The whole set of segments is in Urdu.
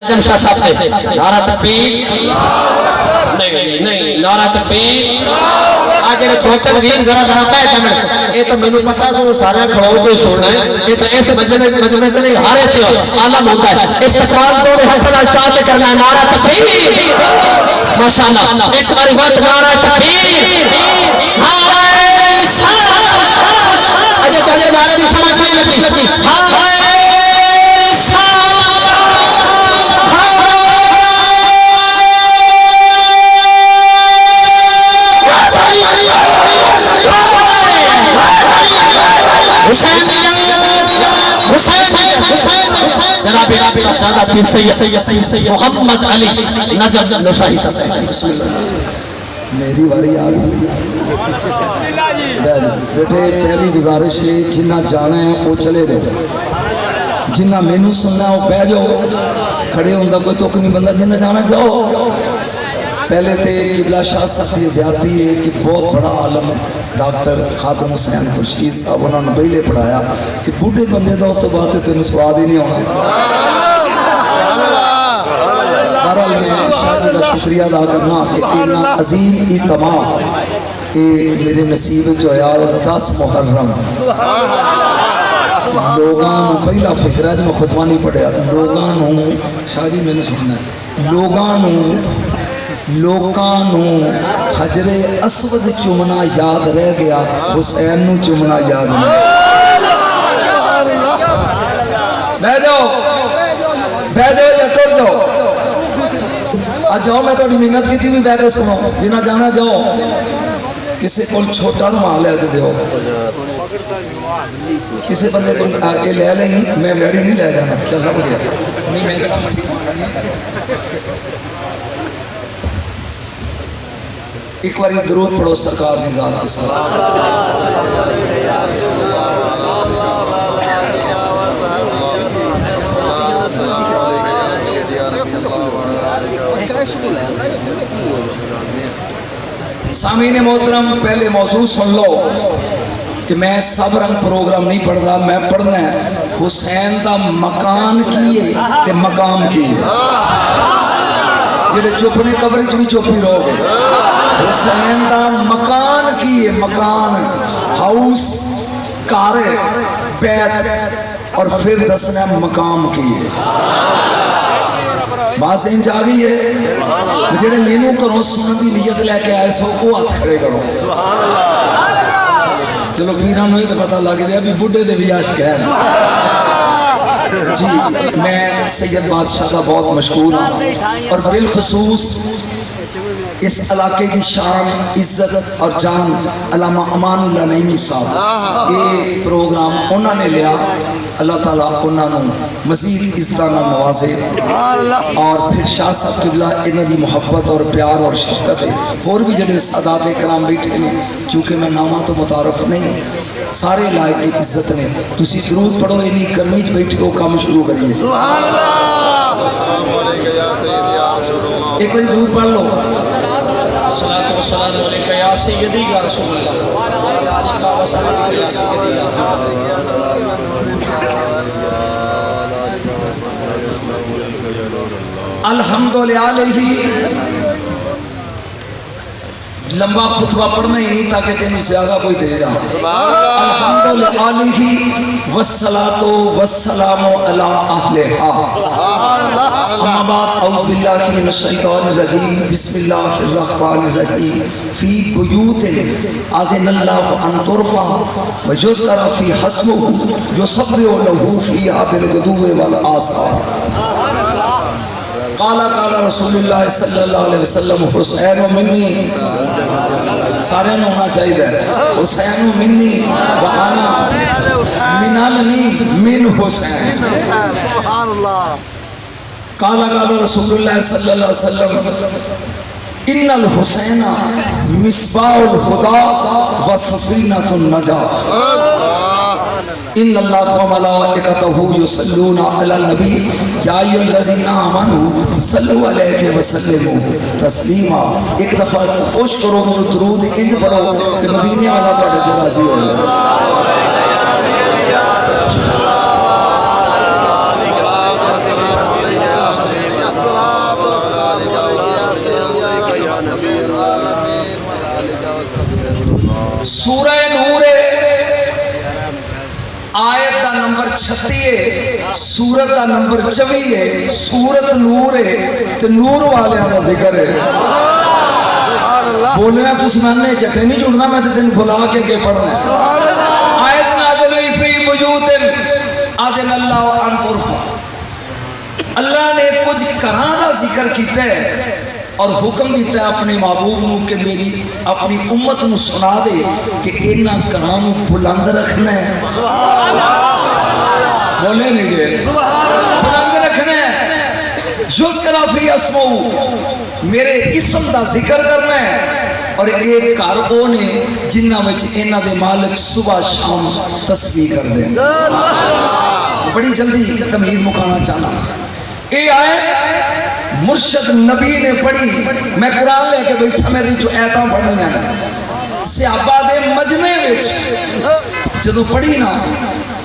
شاہ صاحب نے نعرہ تکبیر نہیں نعرہ تکبیر آگے نے کھوچر ویر ذرا ذرا پہ جمع یہ تو میں نے پتا سو سارے کھڑوں کو سننا ہے یہ تو ایسے مجمع سے نہیں ہارے چھو عالم ہوتا ہے استقبال دو ہفتہ چاہتے کرنا ہے نعرہ تکبیر ماشاءاللہ ایک باری بات نعرہ تکبیر ہائے ساتھ اجے تجھے نعرہ بھی سمجھ میں لگی ہائے جناب سادہ پیر سید محمد علی نجب نشاہی صاحب میری واری آگئی بیٹھے پہلی گزارش ہے جنہ جانا ہے وہ چلے رہے جنہ مینو سننا ہے وہ پہ جاؤ کھڑے ہوندہ کوئی توک نہیں بندہ جنہ جانا جاؤ پہلے تھے قبلہ شاہ صاحب کی زیادتی ہے کہ بہت بڑا عالم ڈاکٹر خاتم حسین خورشید صاحب انہوں نے پہلے پڑھایا کہ بوڑھے بندے دا اس تو بات ہے تینوں سواد ہی نہیں ہونا بہرحال میں شاہ جی کا شکریہ ادا کرنا کہ اتنا عظیم اہتمام یہ میرے نصیب جو ہے 10 محرم لوگاں پہلا فکر ہے جو میں خطبہ نہیں پڑھیا لوگاں شاہ جی میں نے سننا ہے لوگاں حجر اسود چومنا یاد رہ گیا حسین نو چومنا یاد نہیں بہ جاؤ یا ٹر جاؤ آج جاؤ میں تھوڑی محنت کی تھی بھی بہ کے سنو جنہ جانا جاؤ کسی کو چھوٹا نما لے دیو کسی بندے کو آگے لے لیں میں ویڑی نہیں لے جانا چلتا بڑھیا نہیں میں کہا منڈی ایک باری درود پڑھو سرکار دی ذات کے ساتھ سامعین محترم پہلے موضوع سن لو کہ میں سب رنگ پروگرام نہیں پڑھتا میں پڑھنا ہے حسین دا مکان کی ہے تے مقام کی ہے جڑے چپنے قبر بھی چپی رہو گے حسین دا مکان کی ہے مکان ہاؤس کارے بیت اور پھر دسنا مقام کی ہے بات سمجھ آ گئی ہے جڑے مینوں کرو سنن دی نیت لے کے آئے سو کو ہاتھ کھڑے کرو چلو پیران ہوئی تو پتہ لگ گیا بھی بڈھے دے بھی عاشق ہے جی میں سید بادشاہ کا بہت مشکور ہوں اور بالخصوص اس علاقے کی شان عزت اور جان علامہ امان اللہ نعیمی صاحب یہ پروگرام انہوں نے لیا اللہ تعالیٰ انہوں نے مزید عزتانہ نوازے اور پھر شاہ صاحب قبلہ انہوں دی محبت اور پیار اور شفقت ہے اور بھی جڑے سادات کرام بیٹھے ہیں چونکہ میں نامہ تو متعارف نہیں سارے لائق عزت نے تسی درود پڑھو انہی کرنی بیٹھے ہو کام شروع کریے ایک بار درود پڑھ لو صلاة و سلام علیکہ یا سیدی یا رسول اللہ وعلا علیکہ و سلام یا سیدی الحمدللہ لمبا خطبہ پڑھنا ہی نہیں تاکہ تینوں زیادہ کوئی دے جا الحمدللہ والصلاة والسلام علی اہلہا اما بعد اعوذ باللہ من الشیطان الرجیم بسم اللہ الرحمن الرحیم فی بیوت اذن اللہ ان ترفع ویذکر فی حسمہ یسبح لہ فیہا بالغدو والآصال قال رسول اللہ صلی اللہ علیہ وسلم حسین منی سارے نے ہونا چاہیے حسین منی وانا منالنی من حسین قال رسول اللہ صلی اللہ علیہ وسلم ان الحسین مصباح الہدی و سفینۃ النجاۃ ان اللہ و ملائکتہ یصلون علی النبی یا ایھا الذین آمنوا صلوا علیہ وسلموا تسلیما ایک دفعہ خوش کرو جو درود انج پڑھو کہ مدینے والا تواڈے تے راضی ہو جائے سورہ نور آیت دا نمبر 36 ہے، سورت دا نمبر 24 ہے، سورت نور ہے تو نور والے دا ذکر ہے۔ بولنا تو سمانے چکے نہیں جڑنا، میں تو تین بھلا کے پڑھنا ہے۔ آیت نازل ہوئی فی بیوت اذن اللہ ان ترفع، اللہ نے کچھ گھراں دا ذکر کیتا ہے اور حکم دیتا ہے اپنے محبوب نو کہ میری اپنی امت نو سنا دے کہ انہاں گھراں نو بلند رکھنا ہے۔ بولے نہیں گئے، بلند رکھنا ہے۔ یذکر فی اسمہ، میرے اسم دا ذکر کرنا ہے۔ اور ایک گھر او نے جنہاں وچ انہاں دے مالک صبح شام تسبیح کر دیں۔ بڑی جلدی تمہید مکانا چاہنا، اے آئے مرشد نبی نے پڑھی، میں قرآن لے کے بیٹھا میری جو ایتاں پڑھنی ہیں صحابہ دے مجمع وچ جدو پڑھی نا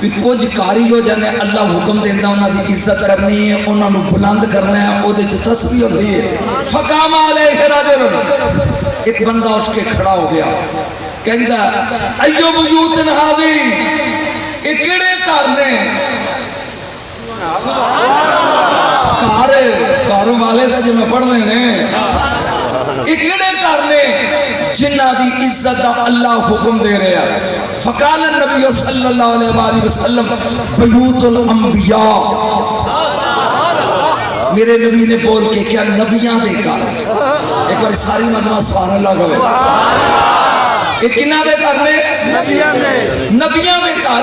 بھی کچھ کاری ہو جانے، اللہ حکم دینا انہاں دی عزت کرنی ہے، انہاں نو بلند کرنا ہے، او دے چ تسبیح ہوندی ہے۔ فقام علیہ رجل، ایک بندہ اٹھ کے کھڑا ہو گیا، کہندا ایو بیوت ہذی، اے کیڑے گھر نے؟ گھر والے تو جی میں پڑھنے نے، یہ کہڑے گھر نے جنہ دی عزت دا اللہ حکم دے رہا ہے؟ فقال النبی صلی اللہ علیہ وآلہ وسلم بیوت الانبیاء، میرے نبی نے بول کے کیا نبیاں دے گھر۔ ایک بار ساری مجمع سبحان اللہ کرے، یہ کنہ دے گھر نے؟ نبیاں دے گھر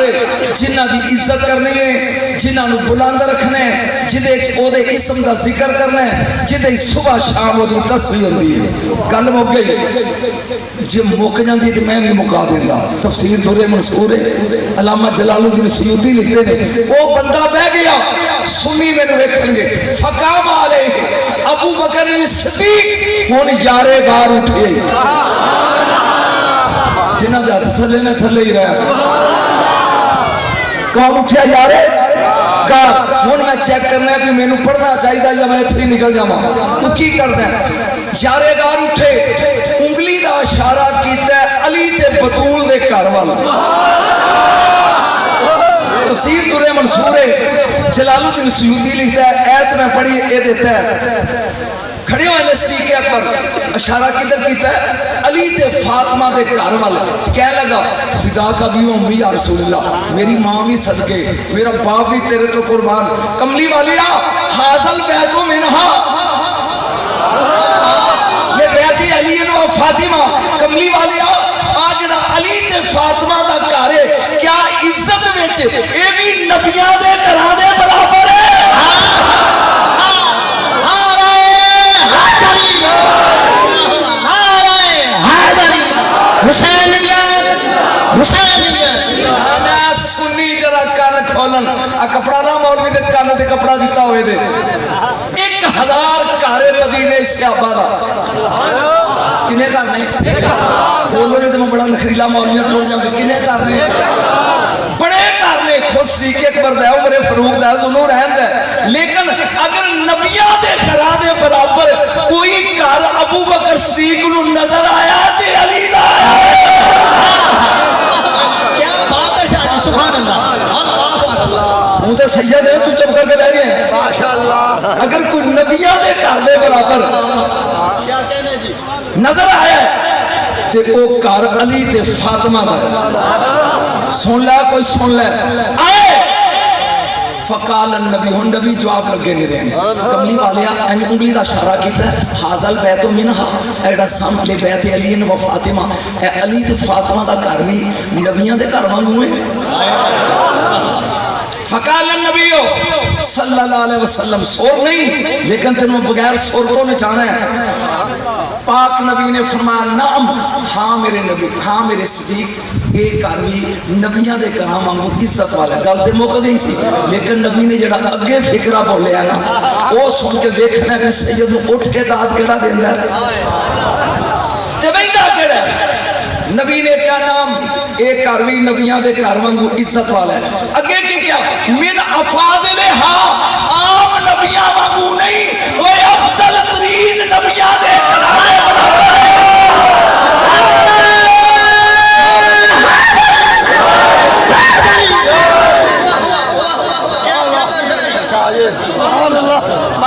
جنہ دی عزت کرنی ہے، جنہ نو بلند رکھنا ہے، جدے او دے اسم دا ذکر کرنا ہے، جدے صبح شام او دی تسبیح ہوندی ہے۔ گل مک گئی، جے مک جاندی تے میں بھی مکا دیندا۔ تفسیر در منصور ہے، علامہ جلال الدین سیوطی لکھتے ہیں، وہ بندہ بہ گیا، سنی میں ویکھن گے، فقام علیہ ابو بکر صدیق، ہن یارے گار اٹھے، جنہ دے ہاتھ تھلے نے تھلے ہی رہا۔ کون اٹھیا یارے گار؟ ہن میں چیک کرنا ہے کہ میں نو پڑھنا چاہیے یا میں اتھے نکل جاواں، تو کی کرنا ہے؟ یارے گار اٹھے، انگلی دا اشارہ کیتا ہے علی تے بطول دے گھر وال۔ تفسیر در منصور ہے، جلال الدین سیوطی لکھتا ہے، ایت میں پڑھی اے دیتا ہے، کھڑے ہوئے نزدیک اکبر، اشارہ کدھر کیتا ہے؟ علی تے فاطمہ دے گھر وال۔ کہنے لگا فدا کا بھی امی یا رسول اللہ، میری ماں بھی صدقے، میرا باپ بھی تیرے تو قربان، کملی والی حاضل بیت منہا، یہ بیت علی و فاطمہ، کملی والی آج نا علی تے فاطمہ دا گھر ہے، کیا عزت وچ اے بھی نبیاں دے گھراں دے برابر ہے؟ سنی جرا کان کھولن، کپڑا نہ مولوی دے کان تے کپڑا دیتا ہوئے دے۔ 1000 گھر مدینے صحابہ دا، کنے گھر نے؟ بولو نے تو میں بڑا نخریلا مولویاں ٹوٹ جاؤں گے، کنے گھر نے؟ بڑے گھر نے، خود صدیق اکبر دا ہے، عمر فاروق دا ہے، ذو نورین دا ہے، لیکن اگر نبیاں دے گھراں دے برابر کوئی گھر ابو بکر صدیق نو نظر آیا تے علی دا آیا۔ کیا بات ہے شاہ جی، سبحان اللہ، ہوں تے سید ہے، تو چپ کر کے بیٹھ گئے۔ اگر کوئی نبیاں دے گھر دے برابر نظر آیا تے او گھر علی تے فاطمہ دا ہے۔ سن لے کوئی سن لے، آئے فقال النبی، ہن نبی جواب لگے نہیں دیں، کملی والے انگلی دا اشارہ کیتا ہے، حاضل بیت منہا، ایڈا سامنے بیت علی و فاطمہ، اے علی تے فاطمہ دا گھر بھی نبیاں دے گھر وانگوں ہے۔ فقال النبی صلی اللہ علیہ وسلم، سور نہیں لیکن تینوں بغیر سور کو نچانا ہے۔ پاک نبی نے فرمایا نعم، ہاں میرے نبی، ہاں میرے صدیق، ایک گھر بھی نبیاں دے گھراں وانگوں عزت والا۔ گل تے مک گئی سی، لیکن نبی نے جڑا اگے فکرہ بولیا نا، وہ سن کے دیکھنا ہے کہ سید اٹھ کے داد کیڑا دیندا ہے تے بیندا کیڑا ہے۔ نبی نے کیا نام؟ ایک گھر بھی نبیاں دے گھر وانگوں عزت والا ہے۔ اگے کی کیا؟ من افاضلھا، عام نبیاں وانگوں نہیں، وہ افضل ترین نبیاں دے گھراں دے برابر ہے۔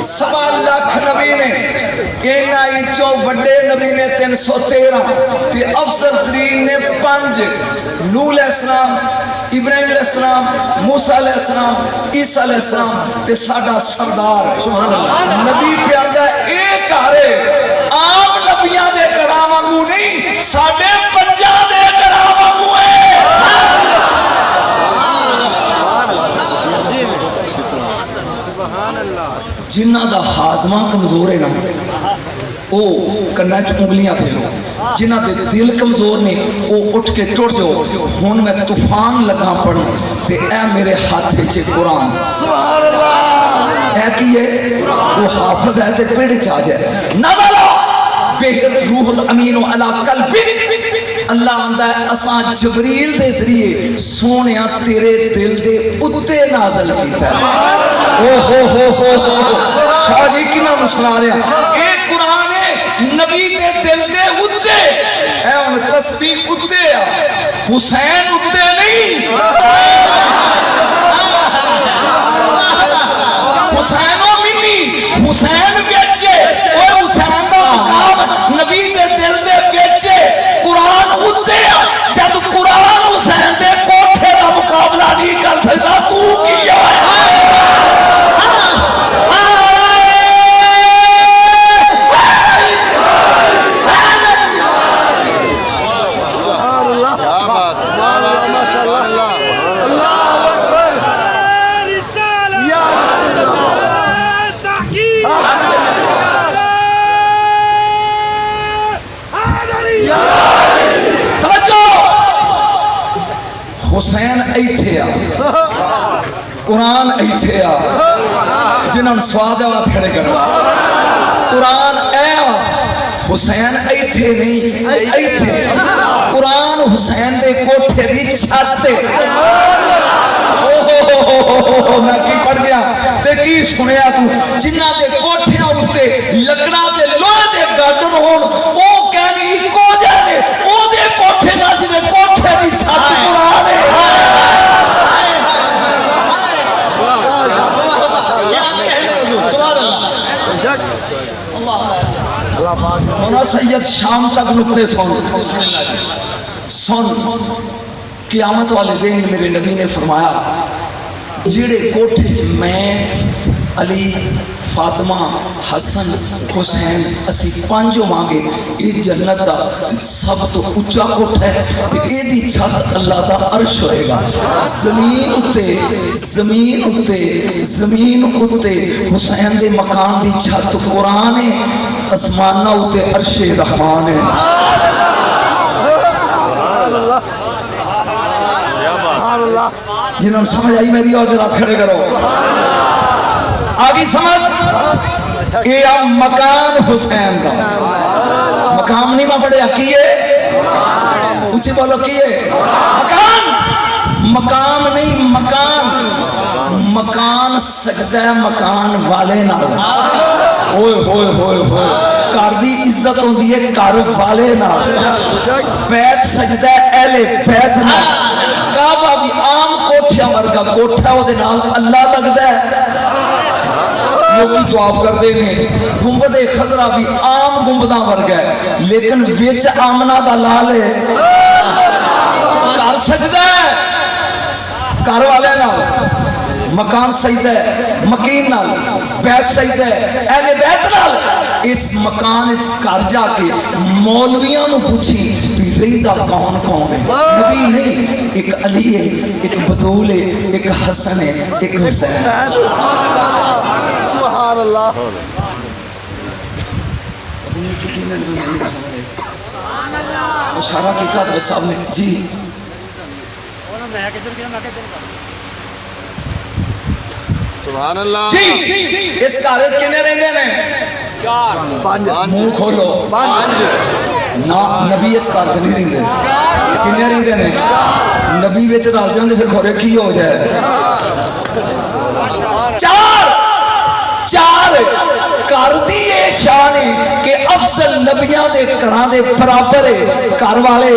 1.25 لاکھ نبی نے انہاں چوں وڈے نبی نے 313 تے افضل ترین نے 5 نوح علیہ السلام ابراہیم علیہ السلام موسیٰ علیہ السلام عیسیٰ علیہ السلام تے ساڈا سردار سبحان اللہ نبی پیاندا اے گھر عام نبیاں دے گھراں وانگو نہیں ساڈے پنجاں دے گھراں وانگو ہے جنہ دا ہاضمہ کمزور ہے نا او کنا چ انگلیاں پھیرو جنہ دے دل کمزور نے او اٹھ کے ٹر جاؤ ہن میں طوفان لگا پڑھن تے اے میرے ہاتھ وچ قرآن سبحان اللہ اے کی ہے وہ حافظ ہے تے پیڑ چ آ جائے نظر بہ روح الامین علی قلبک اللہ آندا ہے اساں جبریل دے ذریعے سونیا تیرے دل دے اُتے نازل کیتا ہے او ہو شاہ جی کنا مسکرا رہا اے قرآن ہے نبی دے دل دے اُتے اے ان تسبیح اُتے حسین اُتے نہیں حسین و منی حسین بیچے اور حسین دا مقام نبی دے دل دے بیچے قرآن اُتے جد قرآن حسین دے کوٹھے دا مقابلہ نہیں کر سکتا تو کیا ہے حسین ایتھے آ قرآن ایتھے آ جنہاں سواد آوات کھڑے کرو قرآن اے آ حسین ایتھے نہیں ایتھے قرآن حسین دے کوٹھے دی چھاتے میں کی پڑھ گیا تے کی سنیا تو جنہ دے کوٹھے ہوتے لکڑا دے لوہے دے گاڈر ہون او کہنی کو جانے او دے کوٹھے نہ جنے کوٹھے دی چھت قرآن ہے سونا سید شام تک نکتے سن قیامت والے دن میرے نبی نے فرمایا جیڑے کوٹھے میں علی فاطمہ حسن حسین اسی پانچوں مانگے یہ جنت دا سب تو اچھا کوٹھ ہے یہ دی چھت اللہ دا عرش ہوئے گا زمین اتے حسین دے مکان دی چھت قرآن ہے اسمانہ اتے عرش رحمان ہے جنہوں نے سمجھ آئی میری اور رات کھڑے کرو آگی سمجھ یہ مکان حسین دا مقام نہیں میں پڑھے کیے اچھی بولو کیے مقام نہیں مکان سجدہ مکان والے نہ ہوئے کار دی عزت ہوندی ہے کار والے نہ بیت سجدہ اہل بیت نہ کعبہ بھی عام کوٹھیا ورگا کوٹھا وہ دے نال اللہ لگتا ہے لوگی طواف کر دے نے گنبد خضرہ بھی عام گنبدہ ورگا ہے لیکن ویچ آمنہ دا لال ہے کر سکتا ہے کار والے نال مکان سجدہ ہے مکین نال بیت سجدہ ہے اہل بیت نال اس مکان کر جا کے مولویاں نو پوچھی بھی رہتا کون کون ہے نبی نہیں ایک علی ہے ایک بطول ہے ایک حسن ہے ایک حسین سبحان اللہ اشارہ کیتا تھا صاحب نے جی سبحان اللہ جی اس کالج کنے رہنے نے منہ کھولو نبی اس کالج نہیں رہنے کنے رہنے نے نبی بیچ رال جاندے پھر کھورے کی ہو جائے چار کر دیئے شانی کہ افضل نبیاں دے کران دے برابر ہے کار والے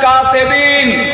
کاتبین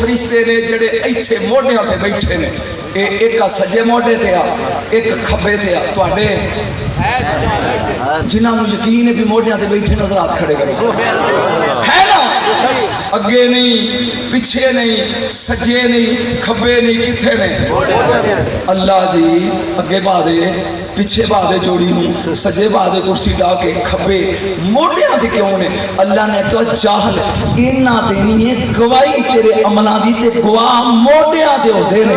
فرشتے نے جڑے ایتھے موڈیاں تے بیٹھے نے ایک سجے موڈے تے آ ایک کھبے تے آ تواڈے جنہاں نوں یقین ہے بھی موڈیاں تے بیٹھے نظر ہاتھ کھڑے کرو ہے نا اگے نہیں پیچھے نہیں سجے نہیں کھبے نہیں کتھے نے اللہ جی اگے با دے پیچھے با دے جوڑی نوں سجے با دے کرسی ڈا کے کھبے موڈیاں تے کیوں نے اللہ نے کہا جاہل انہاں دینی ہے گواہی تیرے عملاں دی تے گواہ موڈیاں تے ہوندے نے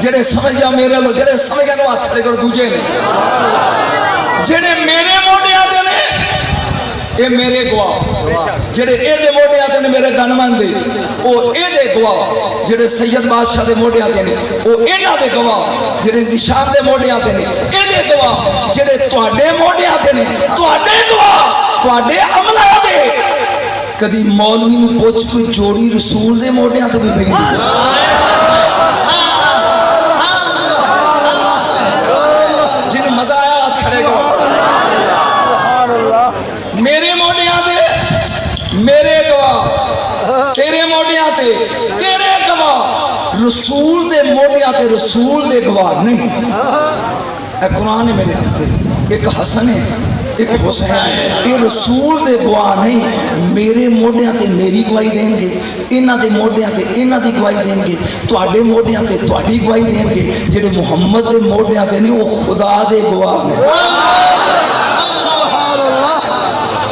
جڑے سمجھیا میرے لو جڑے سمجھیا نو ہاتھ کھڑے کرو دوجے نے جڑے میرے موڈیاں دے نے اے میرے گواہ جڑے اے دے موڈیاں دے نے میرے گنمن دے او اے دے گواہ جڑے سید بادشاہ دے موڈیاں دے نے او انہاں دے گواہ جڑے ذیشان دے موڈیاں دے نے اے دے گواہ جڑے تواڈے موڈیاں دے نے تواڈے گواہ تواڈے عملاں دے کدی مولوی نوں پوچھ کوئی جوڑی رسول دے موڈیاں تے بھی پئی میرے موڈیاں دے میرے گواہ تیرے موڈیاں تے تیرے گواہ رسول دے موڈیاں تے رسول دے گواہ نہیں اے قرآن ہے میرے ہاتھے ایک حسن ہے ایک حسین ہے یہ رسول دے گواہ نہیں میرے موڈیاں تے میری گواہی دیں گے انہاں دے موڈیاں تے انہاں دی گواہی دیں گے تواڈے موڈیاں تے تواڈی گواہی دیں گے جڑے محمد دے موڈیاں تے نہیں وہ خدا دے گواہ ہیں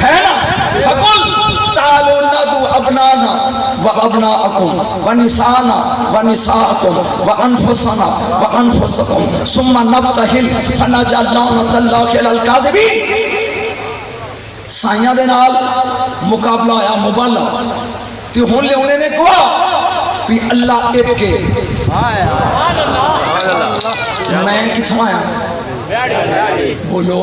ہے نا فقل تعالوا ندعو ابنانا وابناءکم ونساءنا ونساءکم وانفسنا وانفسکم ثم نبتہل فنجعل لعنۃ اللہ علی الکاذبین سائیاں دے نال مقابلہ آیا مبالہ تے ہن لے انہیں نے کہا بھی اللہ ایک کے میں کتھوں آیا بولو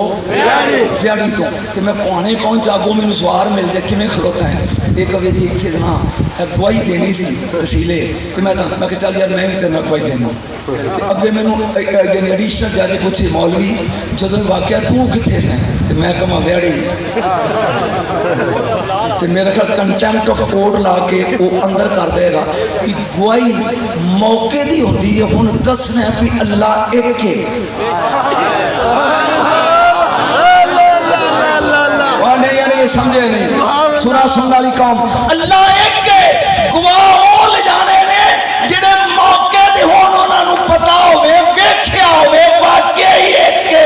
فیاڑی تو کہ میں پونے پہنچ آگو میں نسوار مل جائے کہ میں کھڑوتا ہے ایک ابھی دیکھ تھی جنا گواہی دینی سی تسیلے کہ میں کہ چل یار میں بھی تیرنا گواہی دینا اب میں نے ایڈیشنل جاجے پوچھی مولوی جدو واقعہ تو کتنے سے تو میں کہا ویڑی تو میرا خیال کنٹیمپٹ آف کورٹ لا کے وہ اندر کر دے گا کہ گواہی موقع دی ہوتی ہے ہن دسنا ہے کہ اللہ ایک ہے نہیں یعنی یہ سمجھے نہیں سنا سننے والی قوم اللہ ایک کے گواہ لے جانے نے جڑے موقع دے ہون انہاں نوں پتہ ہوے ویکھیا ہوے واقعی ایک کے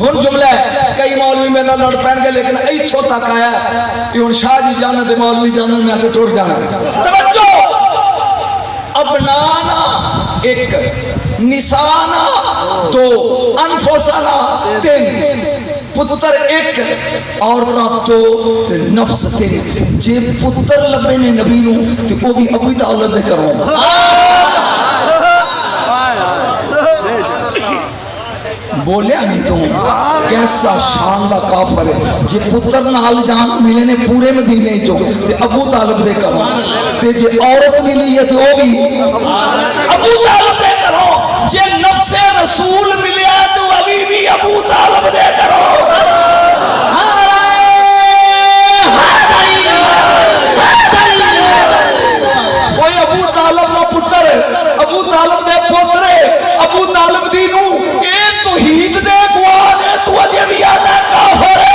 ہن جملہ ہے کئی مولوی میرے نال لڑ پین گے لیکن ایتھوں تک آیا کہ ہن شاہ جی جانا تے مولوی جانا میں تے ٹر جانا توجہ ابنانا ایک نسانا دو انفسنا تین پتر ایک عورتاں تو نفس تین جے پتر لبے نے نبی نو تے او بھی ابو طالب دے کرو بولیا نہیں تو کیسا شان دا کافر ہے جے پتر نال جان ملے نے پورے مدینے جو تے ابو طالب دے کرو تے جے عورت ملی ہے تے او بھی ابو طالب دے کرو جے نفس رسول ملیا تو علی بھی ابو طالب دے کرو کوئی ابو طالب دا پتر ابو طالب دے پوترے ابو طالب دی نو اے توحید دے گواہ دے تو اجے بھی آنا کافر ہے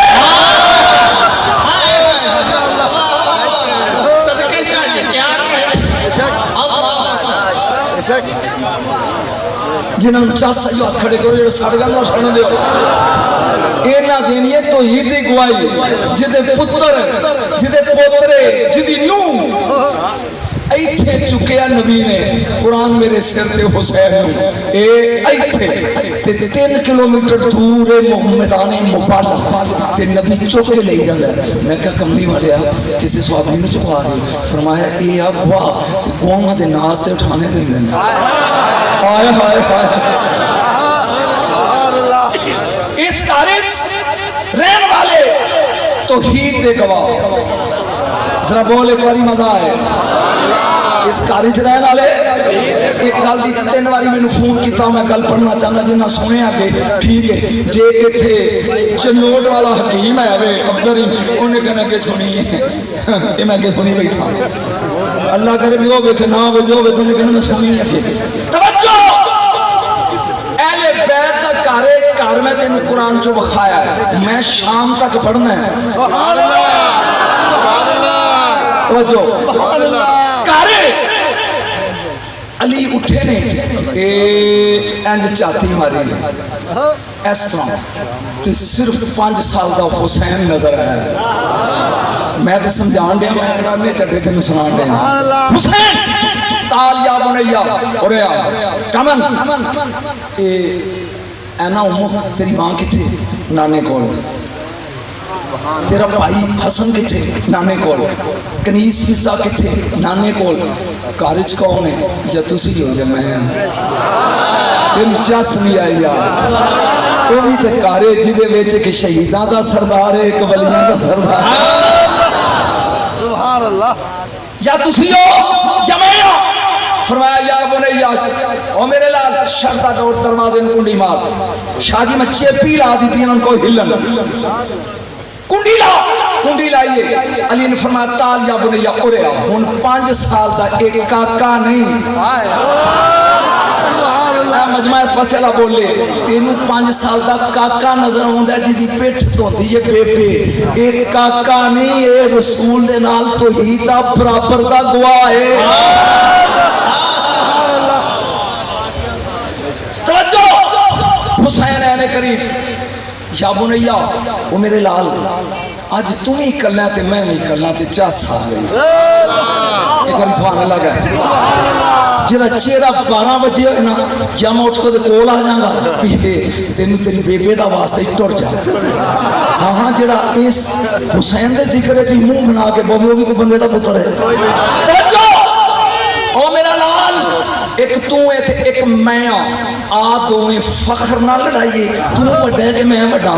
جنہوں نے چاہ سجو ہاتھ کھڑے کرو یہ ساڑھگاں نہ سنو دیو اینا دینی ہے توحید دی گواہی جدے پتر جدے پوترے جدی نو ایتھے چکیا نبی نے قرآن میرے سر تے حسین نو اے ایتھے تے 3 کلومیٹر دور میدان مبالہ تے نبی چک کے لے جاندا ہے. میں کہا کملی والیا کسی صحابی نے چکا رہے ہو؟ فرمایا اے اغوا قوم دے ناز تے اٹھانے نہیں دینا. ہائے ہائے ہائے اس کارج رہن والے توحید دے گواہ ذرا بول ایک باری مزہ آئے. اس کاری چ رہن والے ایک گل دی 3 باری مینوں فون کیتا میں گل پڑھنا چاہتا جنہ سنیا کہ ٹھیک ہے جے ایتھے چنوٹ والا حکیم ہے وے افضل انہیں کہنا کہ سنی ہے میں کہ سنی بیٹھا اللہ کرے بھی ہو بیٹھے نہ ہو جو بیٹھے انہیں کہنا میں سنی ہے. توجہ اہل بیت دا گھر میں تینوں قرآن چو بخایا ہے میں شام تک پڑھنا ہے. سبحان اللہ سبحان اللہ توجہ سبحان اللہ. کارے علی اٹھے نے انج چاتی ماری اس طرح تے صرف 5 سال دا حسین نظر آیا. میں تے سمجھان دیا میں نے چٹے تے سنان دیا حسین تال یا بنیا اور یا کمن اینا امک تیری ماں کتھے نانے کول تیرا بھائی حسن کتھے نانے کول کنیز فضا کتھے نانے کول کارج کون ہے یا تسی ہو یا میں تین چس نہیں آئی یار وہ بھی تے کارج جدے ویچے کہ شہیداں دا سردار ہے ایک ولیاں دا سردار سبحان اللہ یا تسی ہو یا میں ہو. فرمایا یا بنیا او میرے لال شرطہ ڈور دروازے میں کنڈی مار شادی میں چیپی لا دی تھی ان کو ہلن کنڈی لائیے. علی نے فرمایا تال یا بنیا اورے آؤ ہن 5 سال دا ایک کاکا نہیں مجمع اس پاسے اللہ بولے تینوں 5 سال دا کاکا نظر آوندا ہے جدی پیٹھ توندی ہے بےبے ایک کاکا نہیں اے رسول دے نال توحید دا برابر دا گواہ ہے. توجہ حسین اے کریم یا بنیا وہ میرے لال آج تم ہی کرنا تے میں نہیں کرنا تے 4 سال گئی. ایک بار سبحان اللہ کہے جیڑا چہرہ 12 بجے ہوئے نا یا میں اٹھ کو دے کول آ جاؤں گا پیے تینوں تیری بیبے دا واسطے ٹر جا. ہاں ہاں جیڑا اس حسین دے ذکر ہے جی منہ بنا کے بوبے بھی کوئی بندے دا پتر ہے. توجہ او میرا لال ایک تو ہے تے ایک میں آ دوویں فخر نہ لڑائیے تو بڑا ہے کہ میں بڑا.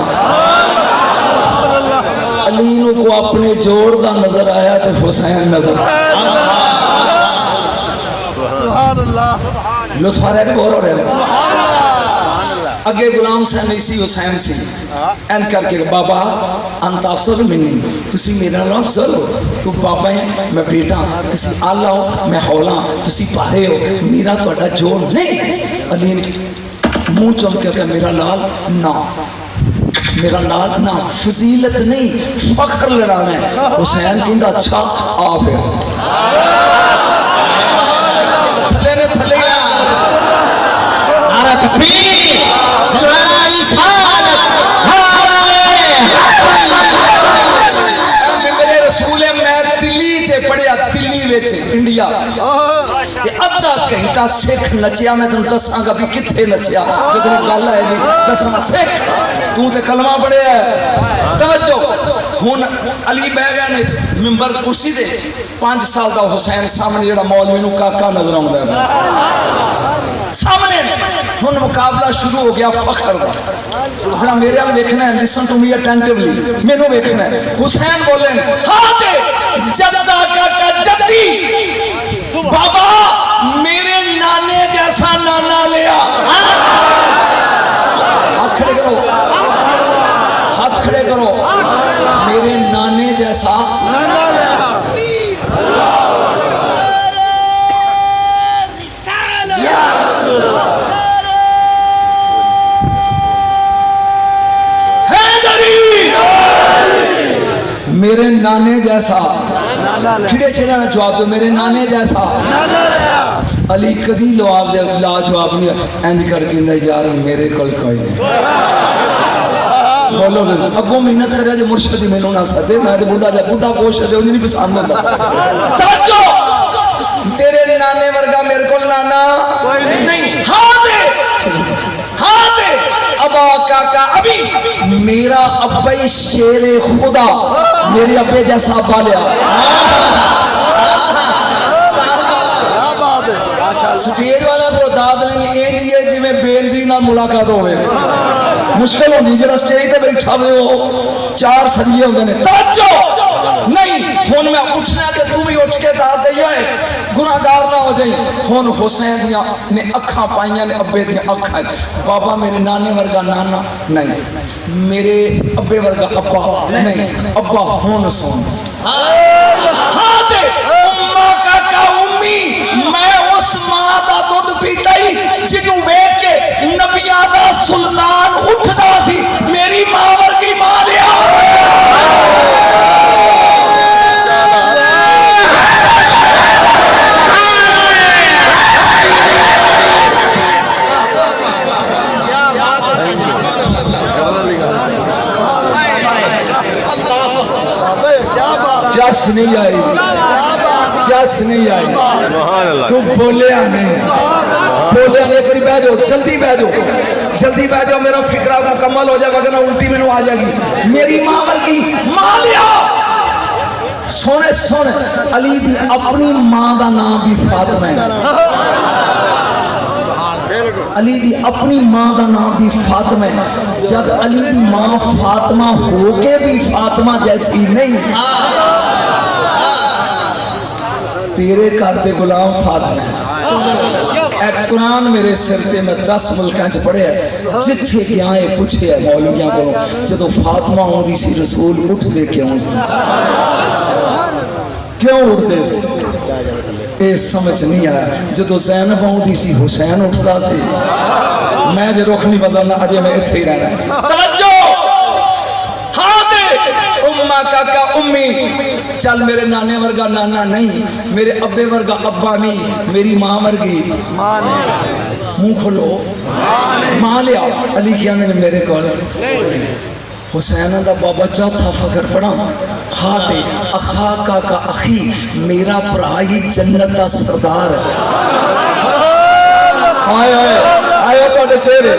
علی نو کو اپنے جوڑ دا نظر آیا تے حسین نظر سبحان اللہ لطف آ رہا ہے غور ہو رہا ہے. اگے غلام سے نہیں سی حسین سی این کر کے بابا انت افضل منی تسی میرا نام افضل ہو تو بابا ہے میں بیٹا تسی آلہ ہو میں حولا تسی پارے ہو میرا توڑا جوڑ نہیں. علی نے منہ چم کے کہ میرا لال نہ میرا لال نہ فضیلت نہیں فخر لڑانا ہے. حسین کہندا اچھا آ پھر تھلے نے تھلے نعرہ تکبیر نعرہ رسالت میرے رسول میں دلی چ پڑھیا دلی وچ انڈیا تے ادھا گھنٹہ سکھ نچیا میں تن دساں گا بھی کتھے نچیا جدوں گل ہے جی دساں سکھ تو تے کلمہ پڑھیا ہے. توجہ ہن علی بیٹھ گئے نے منبر کرسی دے 5 سال دا حسین سامنے جڑا مولوی نو کاکا نظر آوندا ہے سامنے ہن مقابلہ شروع ہو گیا فخر دا. ذرا میرے ال دیکھنا ہے لسن ٹو می اٹینٹیولی مینوں دیکھنا ہے. حسین بولے ہاں تے جدہ کاکا جدی بابا میرے نانے جیسا نانا لیا. ہاتھ کھڑے کرو ہاتھ کھڑے کرو میرے نانے جیسا نانا لیا. میرے نانے جیسا کھڑے چھڑے نہ جواب دو میرے نانے جیسا. علی کدی لا جواب نہیں اینج کر کے یار میرے کول کوئی نہیں. بولو اگوں محنت کرے جے مرشد مینوں نہ سدے میں تے بڈھا جا بڈھا کوشش ہے نہیں پسند ہوندا. توجہ تیرے نانے ورگا میرے کو نانا نہیں. ہاں دے ابا کاکا ابھی میرا ابائی شیر خدا میرے ابے جیسا ابا لیا. کیا بات ہے سٹیج والا تو داد نہیں اے دیے جی میں بینزی نال ملاقات ہوئے مشکل ہوندی جڑا سٹیج تے بیٹھا ہوئے ہو 4 سریے ہوندے نے. توجہ نہیں ہن میں اٹھنا تے تو بھی اٹھ کے داد دئی ہوئے گناہگار نہ ہو جائیں. ہن حسین دیاں نے اکھاں پائیاں نے ابے دیاں اکھاں. بابا میرے نانے ورگا نانا نہیں, میرے ابے ورگا ابا نہیں. ابا ہن سن ہاں تے اماں کاکا امی میں اس ماں دا دودھ پیتا ہی جنوں ویکھ کے نبیاں دا سلطان اٹھدا سی. میری ماں ورگی ماں لیا. جس نہیں آئی تو بولیا نہیں ایک بار بہ جاؤ جلدی بہ جاؤ میرا فکرہ مکمل ہو جائے وگرنہ الٹی میں آ جائے گی. میری ماں ورگی ماں لیا. سونے علی دی اپنی ماں دا نام بھی فاطمہ ہے. علی دی اپنی ماں دا نام بھی فاطمہ ہے. جب علی دی ماں فاطمہ ہو کے بھی فاطمہ جیسی نہیں, تیرے گھر دے غلام فاطمہ ہے. اے قرآن میرے سر تے میں 10 ملکاں چ پڑھیا جتھے گیا ہے پوچھیا مولویاں کو جدو فاطمہ ہوندی سی رسول اٹھ دے کے آؤں سی. کیوں اٹھتے سی اے سمجھ نہیں آیا. جدو زینب ہوندی سی حسین اٹھدا سی. میں جے رخ نہیں بدلنا اجے میں ایتھے ہی رہنا. توجہ ہاں دے اماں کاکا امی. چل میرے نانے ورگا نانا نہیں, میرے ابے ورگا ابا نہیں, میری ماں ورگی منہ کھولو ماں لیا. علی کیا نے میرے کو حسین دا بابا چوتھا فخر پڑھا خاتے اخا کا اخی میرا بھرائی جنت دا سردار. آئے تو چہرے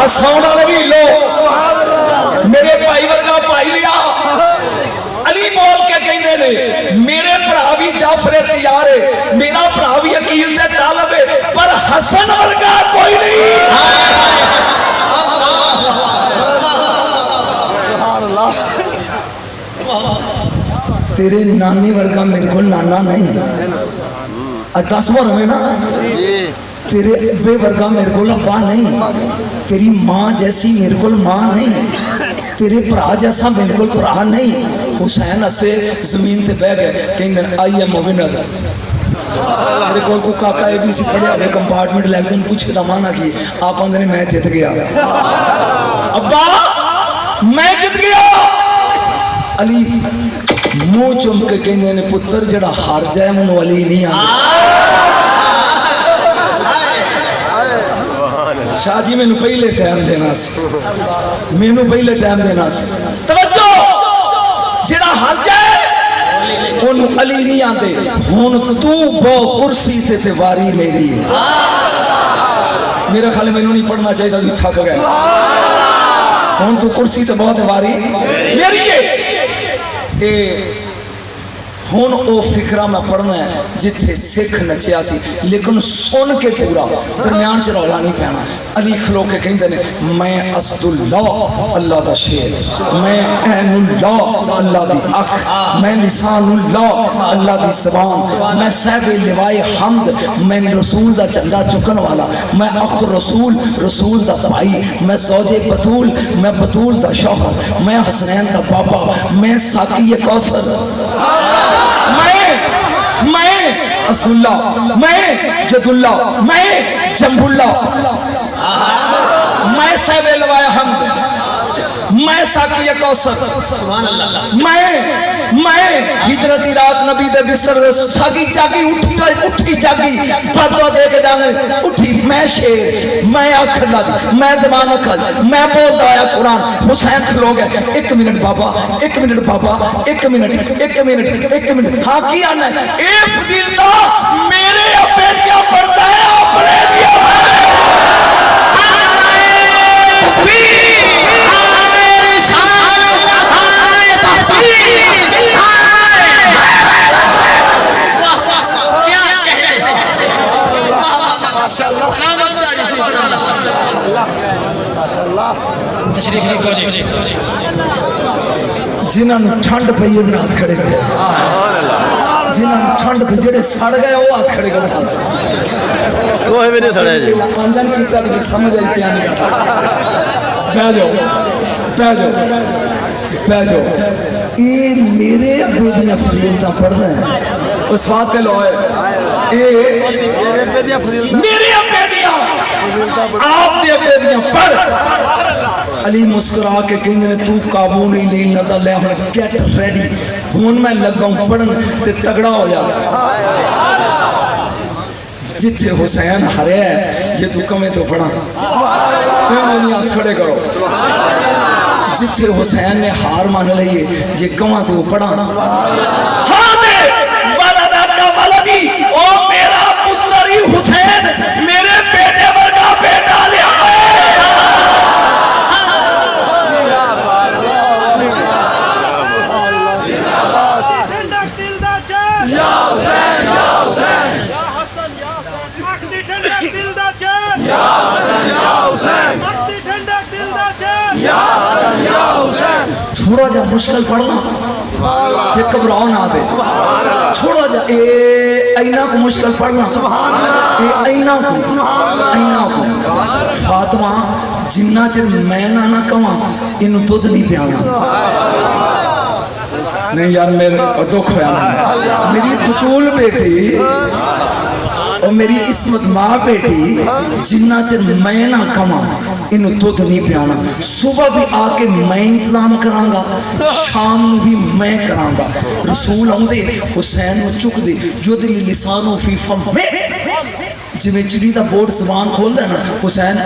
سونا بھی لو میرے بھائی ورگا بھائی لیا. علی بول کے کہندے نے میرے بھرا بھی جعفر تیار ہے, میرا بھرا بھی عقیل دے طالب ہے, پر حسن ورگا کوئی نہیں. تیرے نانی ورگا میرے کو نانا نہیں. 10 بار ہوئے نا. تیرے ابے ورگا میرے کو ابا نہیں, تیری ماں جیسی میرے کو ماں نہیں, تیرے بھرا جیسا میرے کو بھرا نہیں. حسین اسے زمین تے بہ گئے کہیں آئی ایم ونر. میرے کو کاکا اے بی سی کھڑے ہوئے کمپارٹمنٹ لے کے پوچھے دا مانا کی آپ آندے نے میں جت گیا. ابا میں جت گیا. علی منہ چم کے کہندے نے پتر جڑا ہار جائے منو علی نہیں آتا. شاہ جی میں پہلے ٹائم دینا سی, توجہ جڑا ہار جائے انہوں علی نہیں آتے. ہون تو بو کرسی تے واری میری. میرا خیال میں نہیں پڑھنا چاہیے تھا تھک گئے. ہون تو کرسی تے بہت واری میری ہے. ہون او فکرہ میں پڑھنا ہے جتھے سکھ نچیا سی لیکن سن کے پورا درمیان چ رولا نہیں پینا. علی کھلو کے کہندے نے میں اسد اللہ اللہ دا شیر, میں عین اللہ اللہ دی اکھ, میں لسان اللہ اللہ دی زبان, میں صاحب لوائے حمد, میں رسول دا جھنڈا چکن والا, میں اخ رسول رسول دا بھائی, میں زوج بطول میں بطول دا شوہر, میں حسنین دا بابا, میں ساقی کوثر, میں اسد اللہ, میں جد اللہ, میں جنب اللہ, میں صاحب لوائے حمد, میں ساقی کوثر سبحان اللہ میں ہجرت دی رات نبی دے بستر دے ساقی جاگی اٹھی جاگی فتوا دے کے جانے اٹھی میں شیر میں آنکھ لگ میں زبان اکھل میں بولتا آیا قرآن حسین کھلو گئے 1 منٹ بابا 1 منٹ بابا 1 منٹ 1 منٹ 1 منٹ ہاں کی آنا ہے اے فضیلتا میرے اپنے دیا پڑھتا ہے اپنے دیا جنہوں نے ٹھنڈ پئی ادھر ہاتھ کھڑے کرے جنہوں نے ٹھنڈ پئی جڑے سڑ گئے وہ ہاتھ کھڑے کرے وہ ہے میرے سڑے جی انجن کیتا تو سمجھ آئی کیا نہیں کرتا پہ جاؤ یہ میرے ابے دیا فضیلتاں پڑھ رہے ہیں اس بات پہ لو ہے میرے ابے دیا آپ دے ابے دیا پڑھ علی مسکرا کے کہیں نے تو قابو نہیں لین نہ دا لے ہوں گیٹ ریڈی ہون میں لگا ہوں پڑھن تے تگڑا ہو جاتا جتھے حسین ہرے ہے یہ تو کمیں تو پڑھا نہیں ہاتھ کھڑے کرو جتھے حسین نے ہار مان لئیے یہ کماں تو پڑھا ہاں دے ولدہ کا ولدی او میرا پتری حسین میرے بیٹے ورگا بیٹا لیا ہے تھوڑا جا مشکل پڑھنا کہ گھبراؤ نہ دے تھوڑا جا اینا کو مشکل پڑھنا اینا کو فاطمہ جنہ چر میں نہ کہاں انہوں دودھ نہیں پیانا نہیں یار میرے دکھ ہوا میری بطول بیٹی اور میری عصمت ماں بیٹی جنہ چر میں نہ کما انہوں دودھ نہیں پیانا صبح بھی آ کے میں انتظام کروں گا شام بھی میں کروں گا رسول آؤں دے حسین کو چک دے جو دل لسانوں فی فم میں جی میں چڑی دا بورڈ زبان کھول دے نا حسین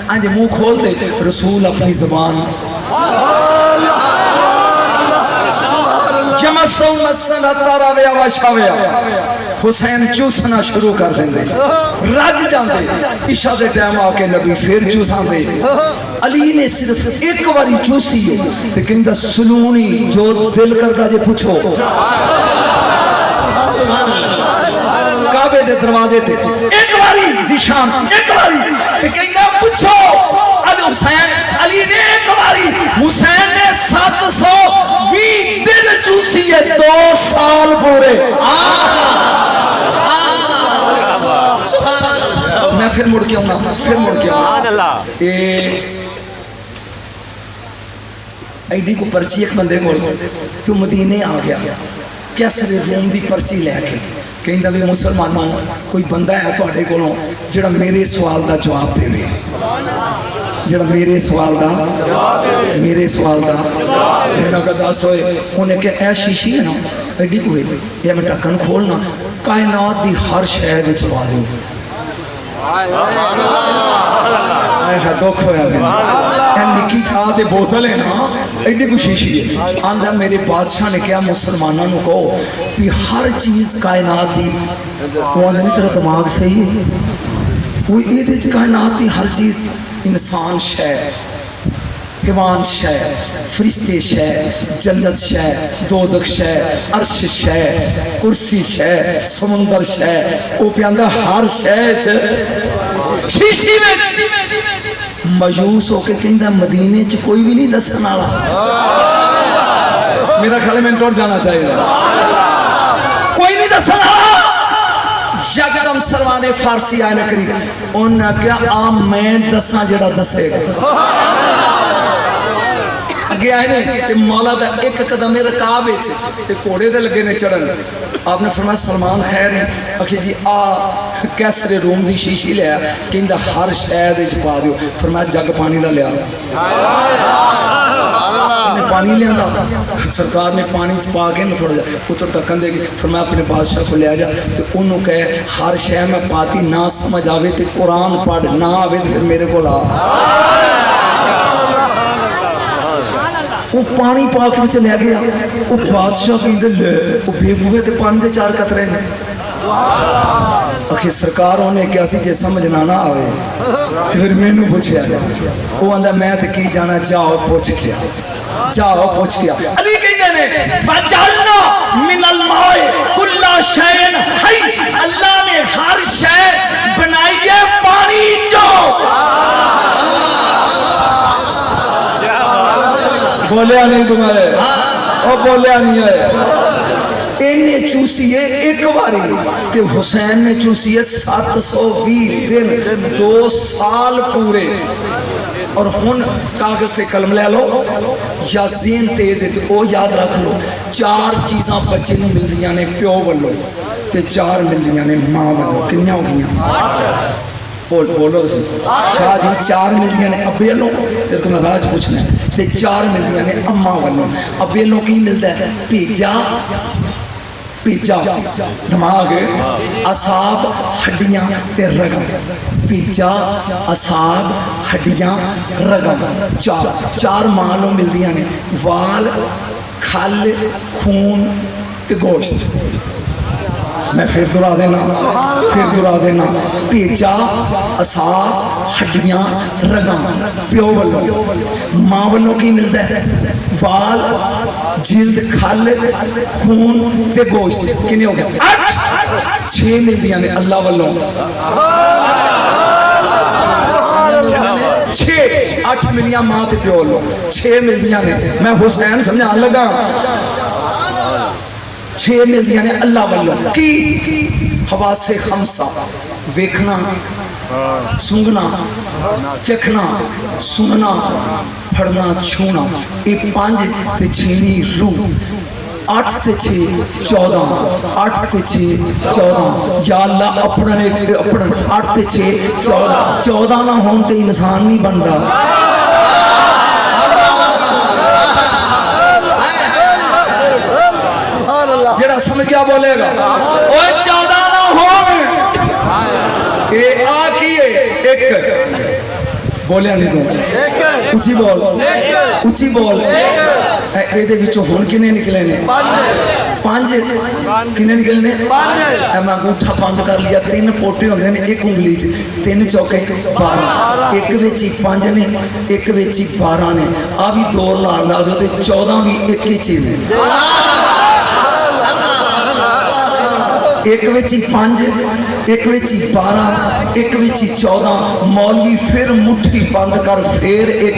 آنجے منہ کھول دے رسول اپنی زبان جمسو مسن اتارا ویا واشا ویا حسین چوسنا شروع کر دیں دے رج جان دے عشاء دے ٹائم آکے نبی پھر چوسان دے علی نے صرف ایک باری چوسی ہے لیکن دا سلونی جو دل کردہ جے پوچھو کعبے دے دروازے تھے ایک باری زیشان ایک باری لیکن دا پوچھو حسین علی نے ایک باری حسین نے 720 دن چوسی ہے 2 سال پورے میں پھر مڑ کے آؤں ایڈی کو پرچی ایک بندے کو تو مدینے آ گیا کیسر روم دی پرچی لے کے کہیں دا بھی مسلمانوں کوئی بندہ ہے تو آڑے کو جڑا میرے سوال دا جواب دے میں جڑا میرے سوال دا انہوں کا دس ہوئے انہیں کہ اے شیشی ہے نا ایڈی کو ہے یہ میں ٹکن کھولنا کائنات دی ہر شہد چپا دوں آئے دکھ ہویا میں نکی کھا دے بوتل ہے نا ایڈی کو شیشی ہے آندھا میرے بادشاہ نے کیا مسلمانوں نے کہو کہ ہر چیز کائنات دی وہ آندھا نہیں تیرا دماغ صحیح ہے وہ یہ کائنات دی ہر چیز انسان شہ حیوان شہ فرشتے شہ جنت شہ دوزخ شہ عرش شہ کرسی شہ سمندر شہ وہ پیاندہ ہر شہ شیشی میں مجوس ہو کے کہیں مدینے چ کوئی بھی نہیں دسن والا میرا خیال میں ٹوٹ جانا چاہیے کوئی نہیں دسن والا یکدم سلمان فارسی آئے نہ کری انہوں نے کیا آم میں دساں جڑا دسے گا اگے آئے نے کہ مولا دا ایک قدم رکاب ہے کوڑے دے لگے نے چڑھن آپ نے فرمایا سلمان خیر اکھی جی کیسر روم دی شیشی لیا کہ اندہ ہر شہد اچ پا دیو فرمایا جگ پانی دا لیا پانی لیا سرکار نے پانی پا کے نا تھوڑا جا پتر تکن دے گی فرمایا اپنے بادشاہ کو لے جا تو انہوں کہے ہر شے میں پاتی نہ سمجھ آوے تو قرآن پڑھ نہ آوے تو پھر میرے کو لا وہ پانی پا کے بچے لے گیا وہ بادشاہ کہیں دے لے وہ بے ہوئے تے پانی دے 4 قطرے نے آخر سرکار ہونے کیا سی جے سمجھنا نہ آوے پھر میں نو پوچھے آگیا وہ اندھا میں تے کی جانا جاؤ پوچھ کیا جاؤ پوچھ کیا علی کہیں نے فَجَعَلْنَا مِنَ الْمَاءِ كُلَّ شَيْءٍ حَيٍّ اللہ نے ہر شے بنائی ہے پانی جو بولیا نہیں تمہارے وہ بولیا نہیں ہے انہیں چوسی ہے ایک باری کہ حسین نے چوسی ہے 720 دن 2 سال پورے اور ہن کاغذ سے قلم لے لو یا ذہن تیز ہے تو وہ یاد رکھ لو 4 چیزاں بچے نہیں مل دیاں نے پیو بلو تے 4 مل دیاں نے ماں بلو کنیاں ہو گیا بولو شاہ جی 4 ملدیاں نے ابے لو تیرے کو میں راج پوچھنا ہے تے 4 ملدیاں نے اماں والوں ابے لو کی ملتا ہے پیجا پیجا دماغ اصاب ہڈیاں تے رگاں پیجا اصاب ہڈیاں رگاں 4 مالوں ملدیاں نے وال کھل خون تے گوشت میں پھر دورا دینا پیچا اصاب ہڈیاں رگاں پیو بلو ماں بلو کی ملتا ہے وال جلد کھل خون تے گوشت کنے ہو گیا 6 ملدیاں نے اللہ بلو 8 ملیاں ماں تے پیو بلو 6 ملدیاں نے میں حسین سمجھان لگا 6 ملدیاں نے اللہ واللہ کی حواس خمسہ ویکھنا سونگنا چکھنا سننا پھڑنا چھونا یہ 5 تے 6 روح 8 تے 6 14 8 تے 6 14 یا اللہ اپنا 8 تے 6 14 نہ ہون تے انسان نہیں بن رہا جڑا سمجھ کیا بولے گا اوہ 14 نہ ہون اے آکیے ایک بولیا نہیں تو اچھی بول اے دے وچوں ہون کنے نکلے نے 5 کنے نکلے نے اے میں انگوٹھا بند کر لیا 3 پوٹے ہوندے نے ایک انگلی چ 3 چوکے 12 ایک وچ 5 نے ایک وچ 12 نے آ بھی 2 لا دو تے 14 بھی ایک ہی چیز ہے ایک وچی 5 ایک وچی 12 ایک وچی 14 مولوی پھر مٹھی بند کر پھر ایک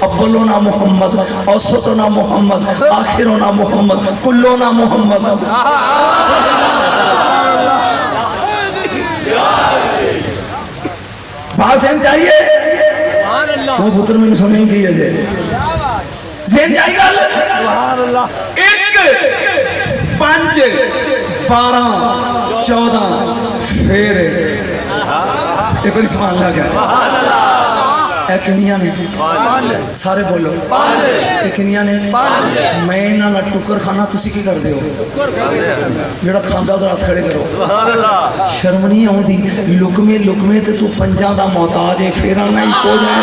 اولونا محمد اوسطونا محمد آخرونا محمد کلونا محمد بات ذہن چاہیے تو پتر میں نے سنے ہی کی ہے ذہن چاہیے گا ایک 5 12 14 پھر ایک بڑی سبحان اللہ گیا اے کنیاں نے سارے بولو اے کنیاں نے میں انہاں نال ٹکر کھانا تسی کی کر دے ہو جڑا کھاندا ادھر ہاتھ کھڑے کرو شرم نہیں آوندی لقمے تے تو 5 دا محتاج ہے پھر نہ ہی ہو جائے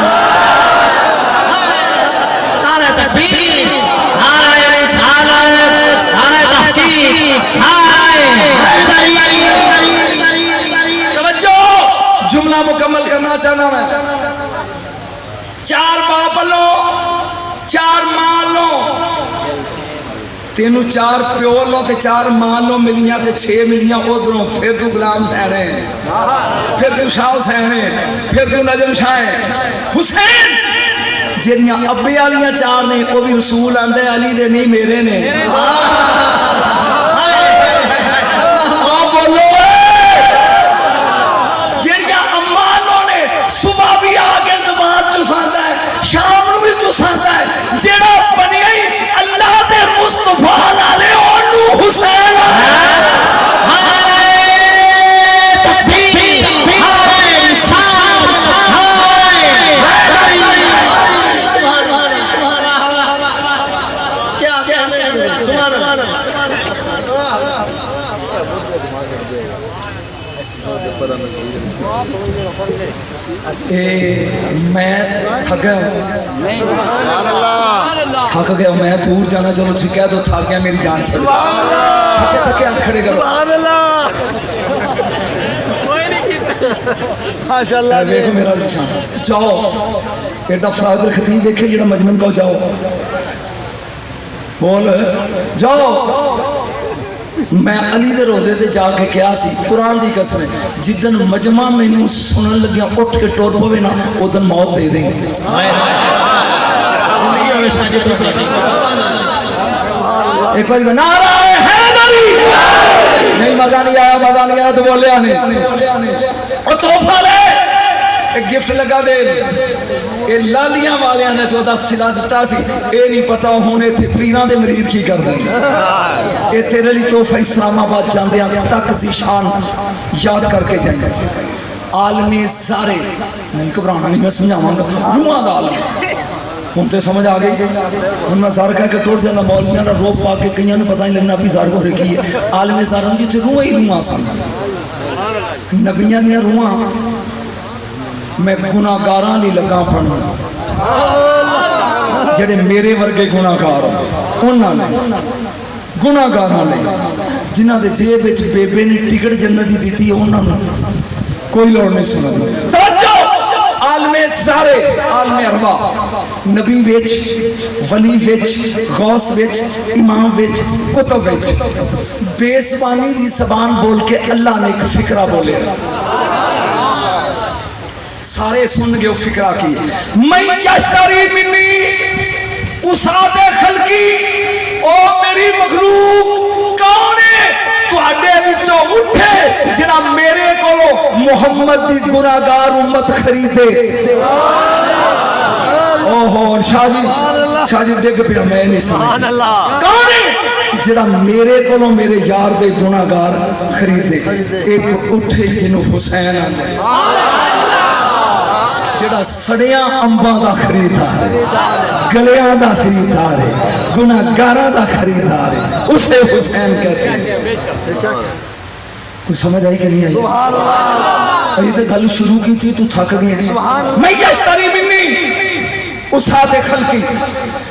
نعرہ تکبیر نعرہ رسالت نعرہ تحقیق جملہ مکمل کرنا چاہنا میں 4 باپ لو 4 ماں لو تینوں 4 پیو لو تے 4 ماں لو ملیاں تے 6 ملیاں ادھروں پھر تو غلام سہنے پھر تو شاہ سہنے پھر تو نجم شاہ حسین جنیاں ابے والیاں 4 نے وہ بھی رسول آندے علی دے نہیں میرے نے شام نو بھی تو سانتا ہے جیڑا بنی آئی اللہ دے مصطفیٰ نالے اونو حسین میں تھک گیا میں دور جانا چلو ٹھیک ہے تو تھک گیا میری جان چل تھکے تھکے ہاتھ کھڑے کرو دیکھو میرا نشان جاؤ ایڈا فرادر خطیب دیکھے جڑا مجمن کو جاؤ بول جاؤ میں علی دے روزے سے جا کے کیا سی قرآن دی قسم ہے جدن مجمع مینوں سنن لگیا اٹھ کے ٹور پوے نا ادن موت دے دیں گے ایک بار میں نعرہ حیدری نہیں مزہ نہیں آیا تو بولے آنے اور تحفہ لے ایک گفٹ لگا دے یہ لالیاں والے نے تو دا سلا دیتا سی اے نہیں پتا ہونے تھے پیران دے مرید کی کر دیں اے تیرے لی تحفہ اسلام آباد جاندے ہیں تک زیشان یاد کر کے جائیں عالم زارے نہیں کبرانا نہیں میں سمجھاؤں گا روحاں دا عالم ہم تے سمجھ آ گئی ہم میں زار کہہ کے ٹوٹ جانا مولویاں نے روپ پا کے کئیاں نے پتہ ہی لگنا بھی زار کو رکھی ہے عالم زاران کی روح ہی روحاں سان نبیاں دیا روحاں میں گناہگاراں لی لگا پڑھنا جڑے میرے ورگے گناہگار انہاں نے گناہگاراں نے جنہاں دے جیب وچ بیبے نے ٹکٹ جنتی دیتی انہاں نے کوئی لوڑ نہیں سنا توجہ عالم سارے عالم ارواح نبی وچ ولی وچ غوث وچ امام وچ کتب وچ بے زبانی دی زبان بول کے اللہ نے ایک فکرہ بولے سارے سن گئے وہ فکرہ کی میں یشتری منی اساد خلقی او میری مخلوق کون ہے تو اڈے وچوں اٹھے جنا میرے کولو محمد دی گناہگار امت خریدے اوہو شاہ جی ڈگ پیا میں نہیں سمجھ کون ہے جڑا میرے کولو میرے یار دے گناہگار خریدے ایک اٹھے جنوں حسین آنے جڑا سڑیاں امباں دا خریدار ہے گلیاں دا خریدار ہے گناہگاراں دا خریدار ہے اسے حسین کہتے ہیں کوئی سمجھ آئی کہ نہیں آئی ابھی تو گل شروع کی تھی تو تھک گئے ہیں میں یشتری منی اساد خلقی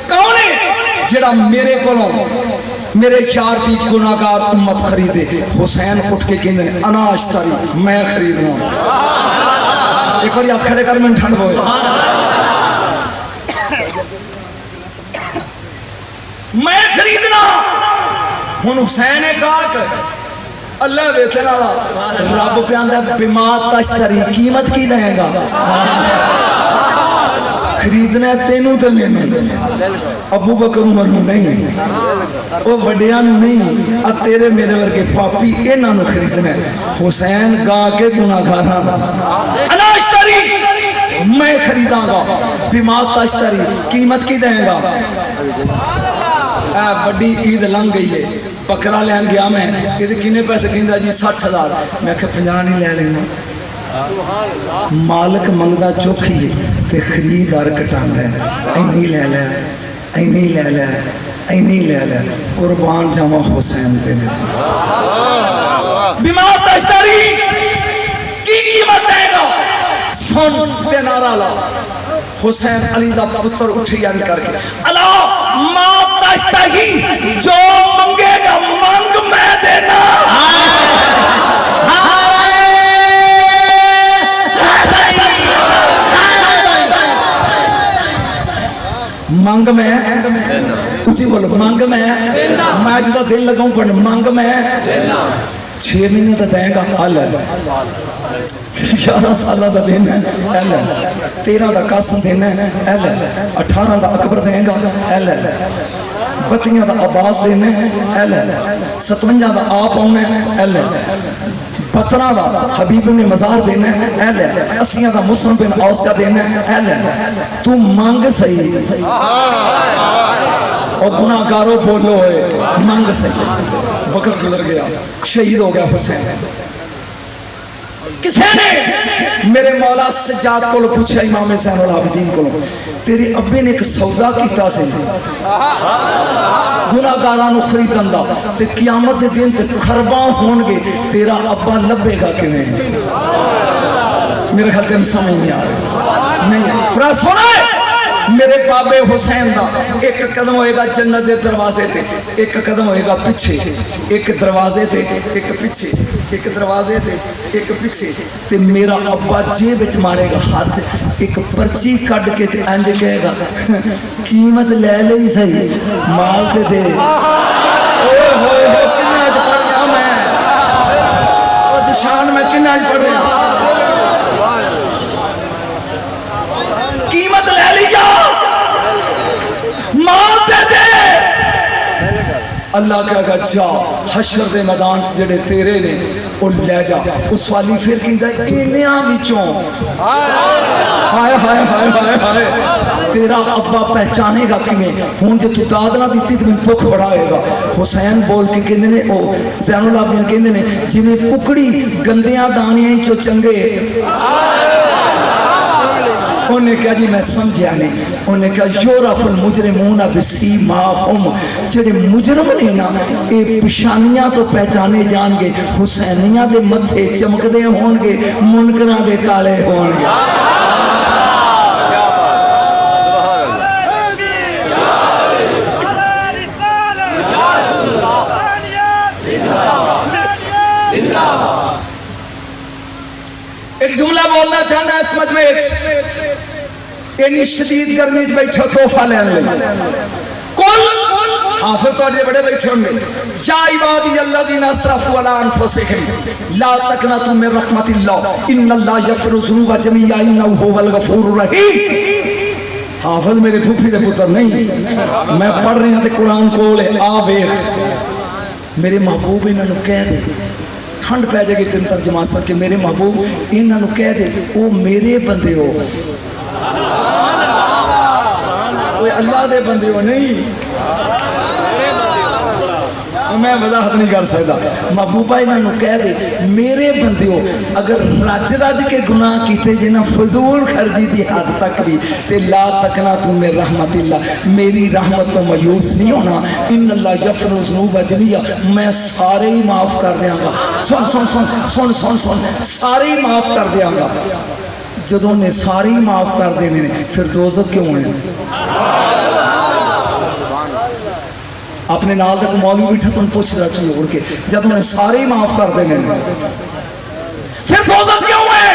کون ہے جڑا میرے کولوں میرے چار دی گناہگار امت خریدے حسین اٹھ کے کہندے انا اشتری میں خریدنا ایک بار یاد کھڑے کر میں ٹھنڈ ہوئے میں خریدنا ہن حسین کہا اللہ ویچن والا رب پہ آندا بما تشتری قیمت کی لے گا خریدنا ہے تینوں تے مینوں ابو بکر عمر نوں نہیں وہ وڈیاں نوں نہیں ا تیرے میرے ورگے پاپی انہاں نوں خریدنا ہے حسین گا کے گناہگاراں دا انا اشتری میں خریداں گا بما تشتری قیمت کی دیں گا اے بڑی عید لنگ گئی ہے بکرا لین گیا میں کہ کنے پیسے کہندا جی 60,000 میں کہ 50 نہیں لے لینا مالک منگدا چوکھی ہے تے خریدار کٹاندا ہے اینی لے لے اینی لے لے اینی لے لے قربان جاواں حسین تے بما تشتری کی قیمت دے گا سن تے نعرہ لا حسین علی دا پتر اٹھی یعنی کر کے اللہ ما تشتہی جو منگے گا مانگ میں دینا مانگ میں اچھی بولو مانگ میں جدا دل لگاؤں پڑھنے مانگ میں 6 مہینے تا دیں گا حل ہے 11 سالہ دا دن ہے ایل ہے 13 دا قاسم دن ہے ایل ہے 18 دا اکبر دیں گا ایل ہے 32 دا عباس دن ہے ایل ہے 57 دا آپ آؤں ہے ایل ہے 15 دا حبیب بن مزار دینا ہے اہل ہے 80 دا مسلم بن اوس جا دینا ہے اہل ہے تو مانگ صحیح اور گناہگاروں بولو ہوئے مانگ صحیح وقت گزر گیا شہید ہو گیا حسین کسے نے میرے مولا سجاد کو پوچھا امام زین العابدین کو تیری ابے نے ایک سودا کیتا سے گناہگارانو خریدن دا تے قیامت دے دن تے خرباں ہون گے تیرا ابا لبے گا کیویں میرے خیال سے سمجھ نہیں آ رہی نہیں فرا سونا میرے بابے حسین دا ایک قدم ہوئے گا جنت دے دروازے تے ایک قدم ہوئے گا پیچھے ایک دروازے تے ایک پیچھے ایک دروازے تے ایک پیچھے تے میرا ابا جیب وچ مارے گا ہاتھ ایک پرچی کڈ کے تے انج کہے گا قیمت لے لئی صحیح مال تے دے اوئے ہوئے ہو کنا اج پڑھ گیا میں او شان میں کنا اج پڑھ گیا قیمت لے لیا مال دے دے اللہ کہے گا جا حشر دے میدان جڑے تیرے نے وہ لے جا اس والی پھر کہندا انیاں وچوں ہائے ہائے ہائے ہائے ہائے تیرا ابا پہچانے گا کیویں ہن جے تو داد نہ دتی تے مینوں دکھ بڑا ہوئے گا حسین بول کے کہندے نے او زین العابدین کہندے نے جویں ککڑی گندیاں دانیاں چوں چنگے انہیں کہا جی میں سمجھا نہیں انہیں کہا یورف المجرمون بسیماہم جڑے مجرم نے نا اے پشانیاں تو پہچانے جان گے حسینیاں دے متھے چمک دے ہون گے منکراں دے کالے ہون گے ایک جملہ بولنا چاہنا اس مجمع انہی شدید گرمی بیٹھا توفہ لین لے کل حافظ تو آجے بڑے بیٹھے ہوں گے یا عبادی الذین اسرفوا علی انفسہم لا تقنطوا من رحمت اللہ ان اللہ یغفر الذنوب جميعا انہ هو الغفور الرحیم حافظ میرے پھوپھی دے پتر نہیں میں پڑھ رہی ہوں تے قرآن کولے آ ویکھ میرے محبوب انہاں نوں کہہ دے ٹھنڈ پہ جائے گی تین ترجمہ سن کے میرے محبوب انہاں نوں کہہ دے وہ میرے بندے ہو کوئی اللہ دے بندے ہو نہیں میں وضاحت نہیں کر سکتا محبوبہ انہاں نوں کہہ دے میرے بندے ہو اگر رج رج کے گناہ کیتے جنہ فضول خرجی دی حد تک بھی تے لا تقنطوا من رحمت اللہ میری رحمت تو مایوس نہیں ہونا ان اللہ یغفر الذنوب جميعا میں سارے ہی معاف کر دیاں گا سن سن سن سن سن سن سارے ہی معاف کر دیاں گا جدوں نے سارے ہی معاف کر دینے پھر دوزخ کیوں ہیں اپنے نال تک مولوی بیٹھا تو ان پوچھ رہا چاہیے اڑ کے جب انہیں سارے ہی معاف کر دینے پھر دوزخ کیوں ہے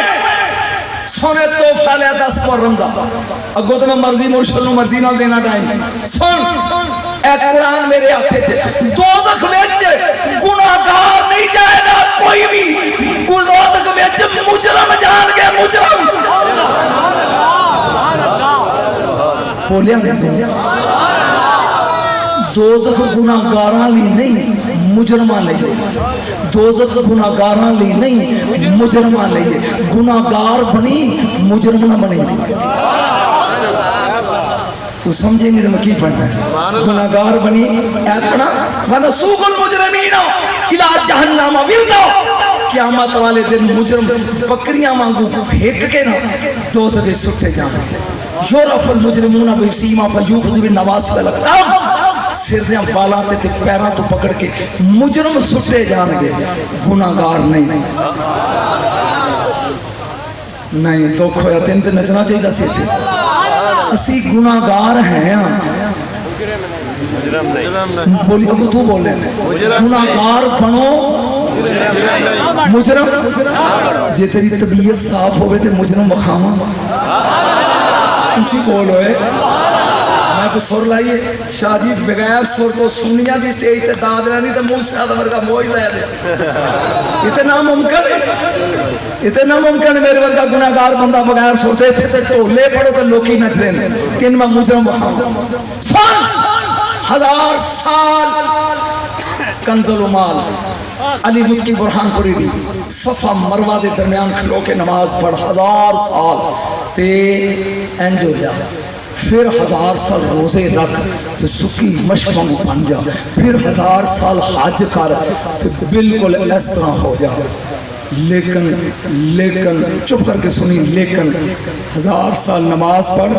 سونے توفہ لیا 10 محرم دا اگو تو میں مرضی مرشد نو مرضی نال دینا ٹائم سن اے قرآن میرے ہاتھے چے دوزخ وچ گناہگار نہیں جائے گا کوئی بھی دوزخ وچ مجرم جان گے مجرم بولیا نہیں دوزخ گناہگاراں لی نہیں مجرماں لئیے دوزخ گناہگاراں لی نہیں مجرماں لئیے گناہگار بنی مجرم نہ بنی تو سمجھیں گے تو میں کی پڑھنا ہے گناہگار بنی اپنا وَنَسُوقُ الْمُجْرِمِينَ إِلَىٰ جَهَنَّمَ وِرْدًا قیامت والے دن مجرم بکریاں مانگو پھیک کے نا دوزخ سٹے جانے یورف المجرمون بسیماہم فیؤخذوا بالنواصی والاقدام سر دیاں بالاں تے پیراں تو پکڑ کے مجرم سٹے جان گے گناہگار نہیں نہیں تو کھویا تین تے نچنا چاہیے سی اسی گناہگار ہیں بولی ابو تو بول رہے گناہگار بنو مجرم جے تیری طبیعت صاف ہوئے تے مجرم بخاما اچھی کول ہوئے میں کو سور لائیے شادی بغیر سور تو سنیاں دی سٹیج تے داد رہنی تے موسیٰ آدھر کا موئی لے دے اتنا ممکن ہے اتنا ممکن ہے میرے ورگا گناہگار بندہ بغیر سور تے ٹولے پڑھو تے لوکی نچ رہے ہیں تین میں مجرم بخاما سن 1000 سال کنزل و مال علی متقی برہان پوری دی صفا مروہ دے درمیان کھلو کے نماز پڑھ 1000 سال تے انج ہو جا پھر 1000 سال روزے رکھ تو سکی مشکوں بن جا پھر 1000 سال حج کر تو بالکل اس طرح ہو جا لیکن چپ کر کے سنی لیکن 1000 سال نماز پڑھ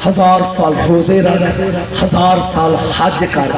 1000 سال روزے رکھ 1000 سال حج کر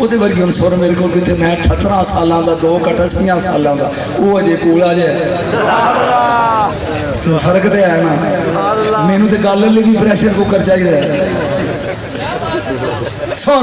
ਉਹਦੇ ਵਰਗੀ ਹੁਣ ਸੁਰ ਮੇਰੇ ਕੋਲ ਕਿਤੇ, ਮੈਂ 18 ਸਾਲਾਂ ਦਾ, 2 ਘੱਟ 80 ਸਾਲਾਂ ਦਾ, ਉਹ ਅਜੇ ਕੋਲਾ ਜਿਹਾ। ਫਰਕ ਤੇ ਹੈ ਨਾ, ਮੈਨੂੰ ਤੇ ਗੱਲ ਲਈ ਵੀ ਪ੍ਰੈਸ਼ਰ ਕੁੱਕਰ ਚਾਹੀਦਾ ਹੈ। ਸੁਣ,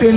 3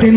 3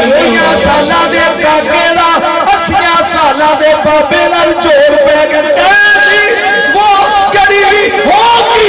90 ਸਾਲਾਂ ਦੇ ਕਾਕੇ ਦਾ 80 ਸਾਲਾਂ ਦੇ ਬਾਬੇ ਨਾਲ ਜੋਰ ਪੈ ਗਿਆ ਕੈਸੀ ਉਹ ਕੜੀ ਹੋਗੀ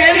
3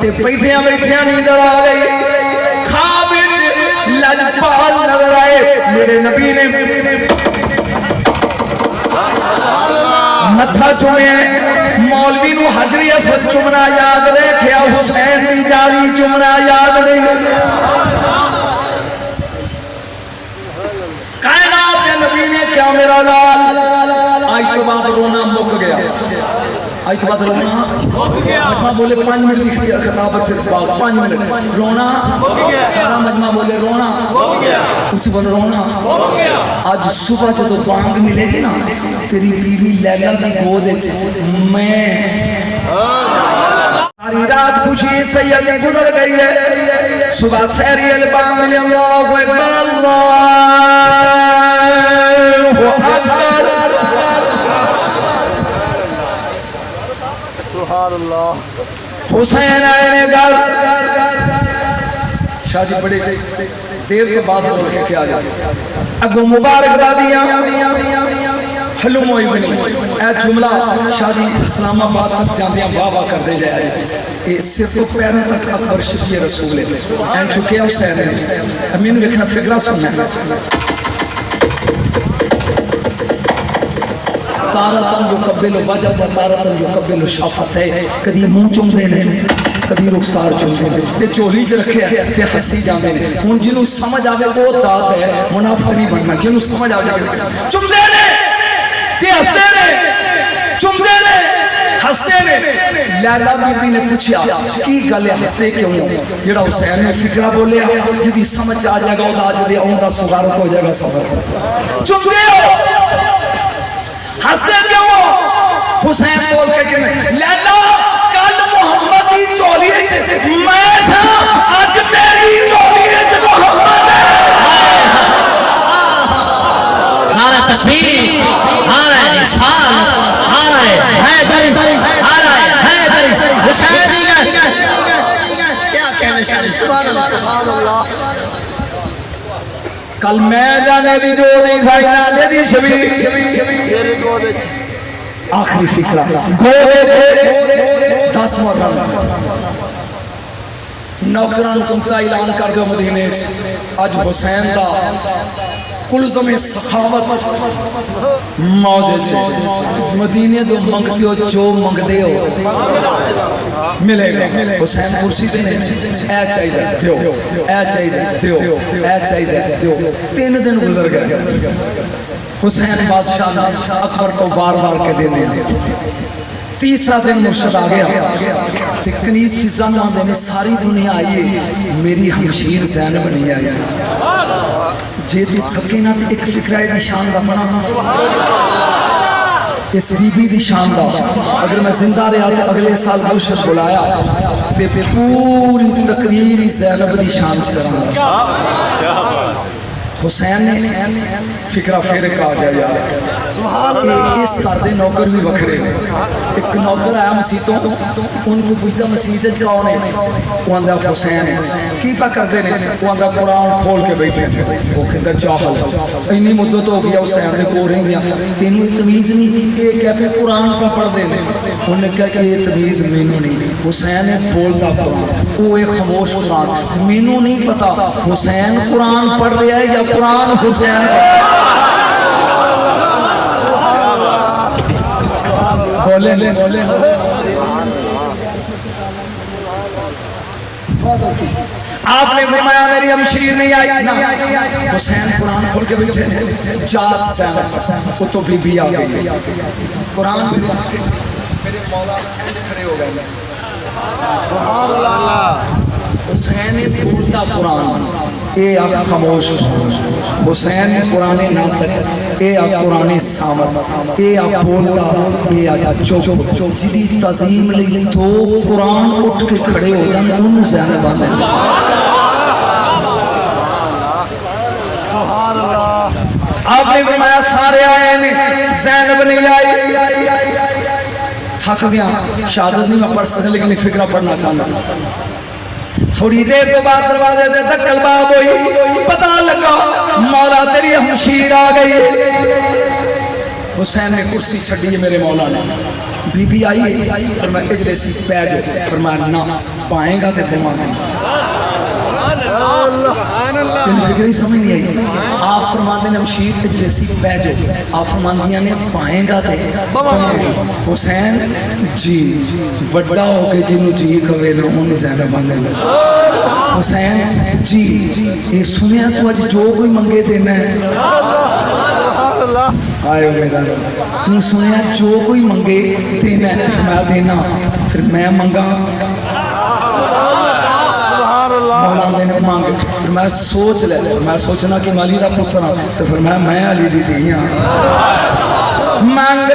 تے بیٹھیاں بیٹھیاں نیندر آ گئی خواب وچ لجپال نظر آئے میرے نبی نے متھا چومے مولوی نو حجری اسود چومنا یاد رکھیا حسین دی جالی چومنا یاد نہیں کائنات دے نبی نے کیا میرا لال آج تو بعد رونا مک گیا آج تو بعد رونا مجمع بولے 5 منٹ دکھتی خطابت سے 5 منٹ رونا سارا مجمع بولے رونا کچھ بول رونا آج صبح جب بانگ ملے گی نا تیری بیوی لیلا کی گود میں ساری رات خوشی سید گزر گئی ہے صبح سحری البام ملے اللہ اکبر اللہ اکبر سبحان اللہ حسین آئے نے گھر شاہ جی بڑے دیر کے بعد بول کے کیا جائے اگو مبارک دادیاں حلوم ہوئی بنی اے جملہ شاہ جی اسلام آباد تک جاندیاں واہ کر دے جائے یہ صرف تو پیروں تک اکبر شفیع رسول ہے این چکے حسین ہے امین لکھنا فکرہ سننا تارتن یقبل وجب و تارتن یقبل شافت ہے کدی منہ چوم دے نے کدی رخسار چوم دے نے تے چولی چ رکھے تے ہنسی جاندے نے ہن جنوں سمجھ آوے او داد ہے منافق نہیں بننا جنوں سمجھ آوے چوم دے نے تے ہنسدے نے چوم دے نے ہنسدے نے لیلا بی بی نے پوچھا کی گل ہے ہنسدے کیوں جڑا حسین نے فکرہ بولیا جدی سمجھ آ جائے گا او دا جدی اوندا سغارت ہو جائے گا صبر چوم دے ہنستے کیوں حسین بول کے کہنے لیلا کل محمد کی چولی میں سا آج میری چولی محمد ہے نعرہ تکبیر نعرہ رسالت نعرہ حیدری نعرہ حیدری حسینیت کیا کہنے شاہ سبحان اللہ کل میں جانے دی جو نہیں سائنا دے دی شبیر آخری فکرہ گوڑے دے 10 مرد نوکران کمتا اعلان کر گئے مدینے آج حسین دا کلزم سخاوت موجے چھے مدینے دو منگتے ہو جو منگتے ہو ملے گا حسین کرسی سے نہیں اے چاہیے دیو اے چاہیے دیو اے چاہیے دیو 3 دن گزر گئے حسین بادشاہ اکبر کو بار بار کے دینے تیسرا دن مرشد آ گیا تے کنیز فضا میں آندے نے ساری دنیا آئی ہے میری ہمشیر زینب نہیں آئی جے تو تھکے نہ تے ایک فکرہ دی شان دا بنا اس بی بی دی شان دا اگر میں زندہ رہا تے اگلے سال مرشد بلایا تے پوری تقریر زینب دی شان چکرانا حسین نے فکرہ فیرک آ گیا یار اس کردے نوکر بھی بکھرے ایک نوکر آیا مسیحوں ان کو پوچھتا مسیح کون ہے وہ اندھا حسین ہے کی پا کردے نے وہ اندھا قرآن کھول کے بیٹھے وہ کہتا جاہل اینی مدت ہو گیا حسین نے کو رہیں گیا تینوں تمیز نہیں کہ کیا پہ قرآن پا پڑھ دے انہوں نے کہا کہ یہ تمیز مینوں نہیں حسین نے بولتا قرآن وہ ایک خاموش قرآن مینوں نہیں پتا حسین قرآن پڑھ رہا ہے یا قرآن حسین بولے آپ نے فرمایا میری ہمشیر نہیں آئی نا حسین قرآن کھول کے بیٹھے جات سین وہ تو بی بی آ گئی قرآن میرے مولا کھڑے ہو گئے سبحان اللہ حسین بولتا قرآن اے آقا خاموش حسین قرآن ناطق اے آقا قرآن سامت اے آقا بولتا اے آقا چوپ جدی تعظیم لئی تو قرآن اٹھ کے کھڑے ہو جانا انہوں زیادہ بانے آپ نے فرمایا سارے آئے نے زینب نہیں آئی تھک گیا شہادت نہیں میں پڑھ سکتا لیکن فکرہ پڑھنا چاہتا تھوڑی دیر تو بعد دروازے دے دکل باب ہوئی پتہ لگا مولا تیری ہمشیر آ گئی حسین نے کرسی چھڑی ہے میرے مولا نے بی بی آئی فرمایا اجلسی پہ جاؤ، فرمایا نہ پائیں گا تو دماغ تین فکر ہی سمجھ نہیں آئی. آپ فرماتے ہیں مشیر اجلسی پہ جاؤ، آپ فرماندیاں نے پائیں گا تو حسین جی وڈا ہو کے جنوں جی کھوے نا انہیں زیادہ بانے لگا. حسین جی یہ سنیا تو اج جو کوئی منگے دینا ہے آئے میرا تو سنیا جو کوئی منگے دینا ہے میں دینا، پھر میں منگا مولا نے مانگ، پھر میں سوچ لے، میں سوچنا کہ میں علی دا پتر ہاں، تو پھر میں علی دی دھی ہاں مانگ.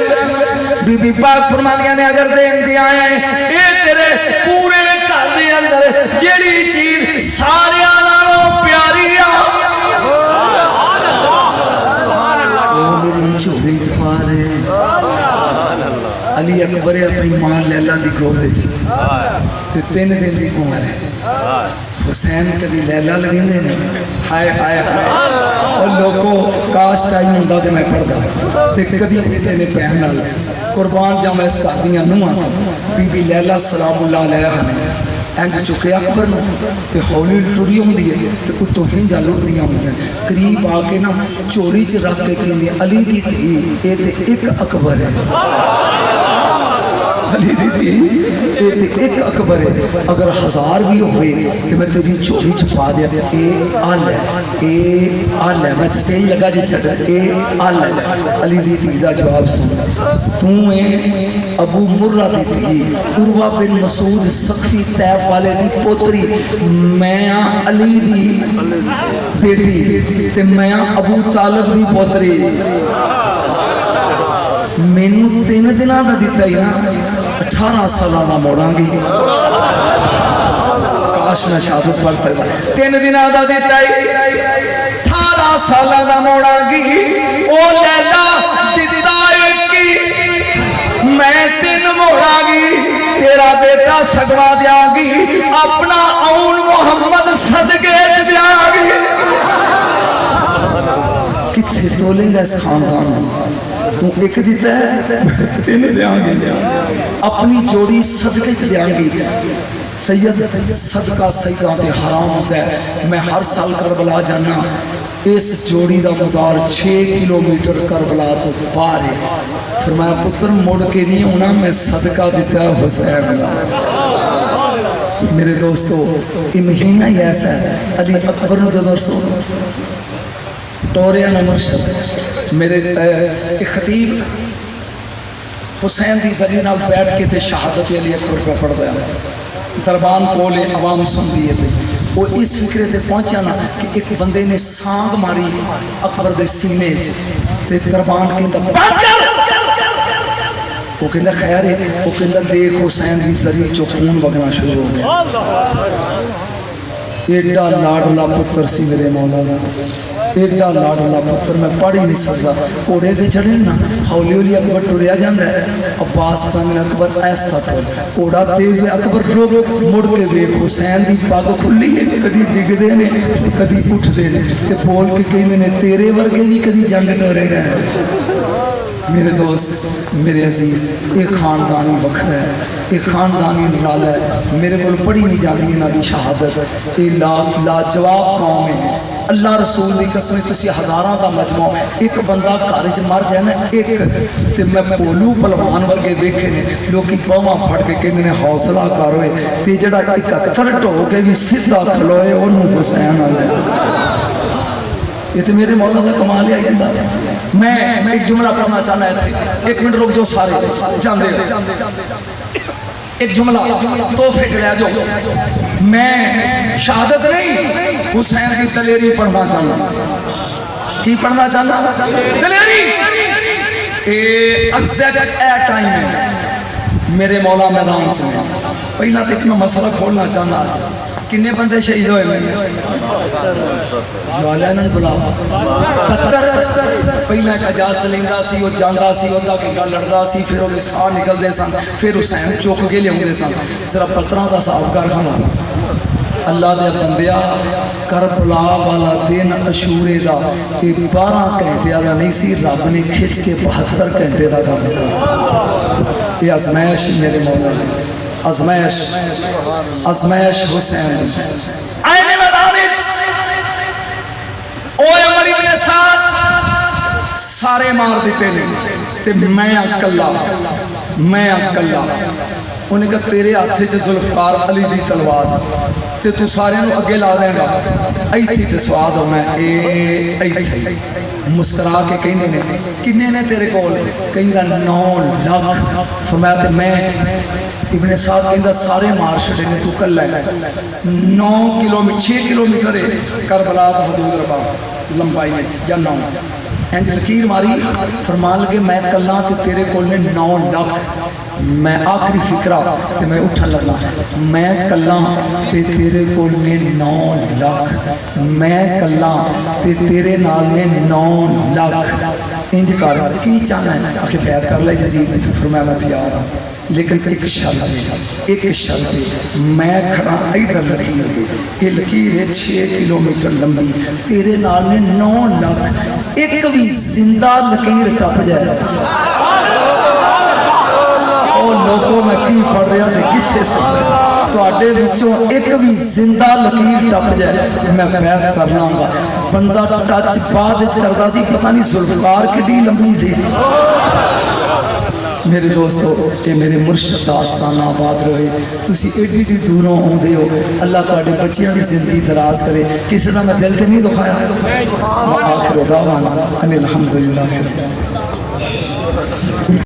بی بی پاک فرمانیاں نے اگر دین دیا ہے اے تیرے پورے گھر دے اندر جیڑی چیز سارے نالوں پیاری آ وہ میری چوری چھپا دے. علی اکبر اپنی ماں لیلا دی گودے تے 3 دن دی عمر ہے. حسین کبھی لیلا لگیں دے نہیں ہائے ہائے ہائے اور لوگوں کاش ٹائم ہوندہ تے میں پڑھدا تے کدی نے پہن نال قربان جاواں اس کردیاں نواں بی بی لیلا سلام اللہ علیہ نے انج چکے اکبر تے ہولی ٹری ہوندی ہے تے اتوں ہنجا لڑدیاں ہوندیاں قریب آ کے نا چوری چ رکھ کے کہندی علی دی تھی اے تے ایک اکبر ہے، علی دی تھی اے تے ایک اکبر ہے، اگر 1000 بھی ہوئے تو میں تیری چوری چھپا دیا. اے آل ہے، اے آل ہے، میں سٹیج لگا جی چھٹا اے آل ہے. علی دی تھی دا جواب سن تو اے ابو مرہ دی تھی عروہ بن مسعود سختی طیف والے دی پوتری، میں علی دی بیٹی تے میں ابو طالب دی پوتری. مینوں 3 دنوں دا دیتا ہی نا 18 سالہ موڑاں گی. کاش میں شہادت پڑھ سکتا 3 دنوں دا دیتا ہی 18 سالہ دا موڑاں گی. او لیلا دیتا کی میں 3 موڑاں گی تیرا بیٹا سگوا دیا گی اپنا اون محمد صدقے دیا گی. کتھے تولیں گا اس خاندان تو ایک دیتا ہے 3 دیا گی اپنی جوڑی صدقے دیا گی. سید صدقہ سیدہ تے حرام ہوتا ہے. میں ہر سال کربلا جانا اس جوڑی دا مزار 6 کلومیٹر کربلا تو باہر ہے. فرمایا پتر مڑ کے نہیں ہونا میں صدقہ دیتا ہے حسین. میرے دوستو یہ مہینہ ہی ایسا ہے. علی اکبر نے جدو رسول ٹوریا نمر شب میرے ایک خطیب حسین دی زلی نال بیٹھ کے تھے شہادت علی اکبر پہ پڑھ دیا دربان کولے عوام سن دیئے تھے. وہ اس فکرے تے پہنچا نا کہ ایک بندے نے سانگ ماری اکبر دے سینے تے دربان کہندا وہ کہندا خیر ہے. وہ کہندا دیکھ حسین دی زلی چو خون وگنا شروع ہو گیا. ایڈا لاڈلا پتر سی میرے مولا دا ایڈا لاڈلا پتر میں پڑھ ہی نہیں سکتا. گھوڑے سے چڑھے نا ہولی ہولی اکبر ٹریا جاتا ہے. عباس پتہ اکبر ایسا تھا گھوڑا تیز ہے اکبر روک مڑ کے ویکھ حسین دی پگ کھلی ہے کدی ڈگدے نے کدی اٹھدے نے تے بول کے کہندے نے تیرے ورگے بھی کدی جنگ ٹورے گئے. میرے دوست میرے عزیز ایک خاندانی وکھرا ہے ایک خاندانی نرالا ہے. میرے کو پڑھی نہیں جاتی انہاں دی شہادت. یہ لاجواب قوم ہے. اللہ رسول دی قسم تسی ہزاراں دا مجموع ایک بندہ گھر وچ مر جائے نا ایک تے میں پولو پلوان ورگے ویکھے نے لوکی باواں پھڑ کے کہندے نے حوصلہ کر ہوئے تے جڑا ایک تھرٹ ہو کے بھی سیدھا کھلوئے اونوں حسین آ جائے. یہ تو میرے مولا کا کمال ہے. میں ایک جملہ پڑھنا چاہنا ہے. 1 منٹ رک جو سارے جاندے ایک جملہ تحفے کے لے جو. میں شہادت نہیں حسین کی دلیری پڑھنا چاہنا. کی پڑھنا چاہنا؟ دلیری. ایگزیکٹ اے ٹائم ہے میرے مولا میدان سے. پہلا تو اتنا مسئلہ کھولنا چاہنا کنے بندے شہید ہوئے میں جوالیاں نے بلا 72 پہلا ایک اجازت لیندہ سی وہ جاندہ سی وہ دا کہ لڑدہ سی پھر وہ ساہ نکل دے سن پھر حسین چوک کے لے ہوں دے سن. ذرا 15 دا صاحب کار کھانا اللہ دے بندیا کربلا والا دن عاشورے دا یہ 12 گھنٹے دا نہیں سی رب نے کھچ کے 72 گھنٹے دا کر دیتا سی. یہ آزمائش میرے مولا ہے، آزمائش آزمائش حسین آئین مدارج اوے عمر ابن سعد سارے مار دیتے نے تے میں اکلا انہیں کہا تیرے ہاتھ چ ذوالفقار علی دی تلوار تے تو سارے نو اگے لا دیں گا ایتھی تے سواد ہونا ہے ایتھی مسکرا کے کہنے نے کنے نے تیرے کول کہیں گا 9 لاکھ فرمایا تے میں ابن سعد کہندا سارے مار چھڑے نے تو کلا ہے 9 کلومیٹر 6 کلومیٹر ہے کربلا دا حدود ربا لمبائی میں یا 9 اینج لکیر ماری فرمان لگے میں کلا تے تیرے کول نے 9 لاکھ میں آخری فکرہ تے میں اٹھن لگا میں کلا تے تیرے کول نے 9 لاکھ میں کلا تے تیرے نال نے 9 لاکھ انج کر کی چاہنا ہے آخر بیعت کر لے جزید فرمایا میں تیار ہوں لیکن ایک شرط ہے میں کھڑا ادھر لکیر دے یہ لکیر ہے 6 کلومیٹر لمبی تیرے نال نے 9 لاکھ ایک بھی زندہ لکیر ٹپ جائے اور لوگوں میں کی پڑھ رہا تھے کتھے سکتے تو آڈے بچوں ایک بھی زندہ لکیر ٹپ جائے میں بیعت کرنا ہوں گا بندہ ٹچ بعد کرتا سی پتہ نہیں ذوالفقار کتنی لمبی سی میرے دوستو کہ میرے مرشد داستان آباد رہے تسی ایڈی دوروں ہوندے ہو اللہ تعالی بچیاں کی زندگی دراز کرے کسی دا میں دل تے نہیں دکھایا وآخر دعوانا ان الحمدللہ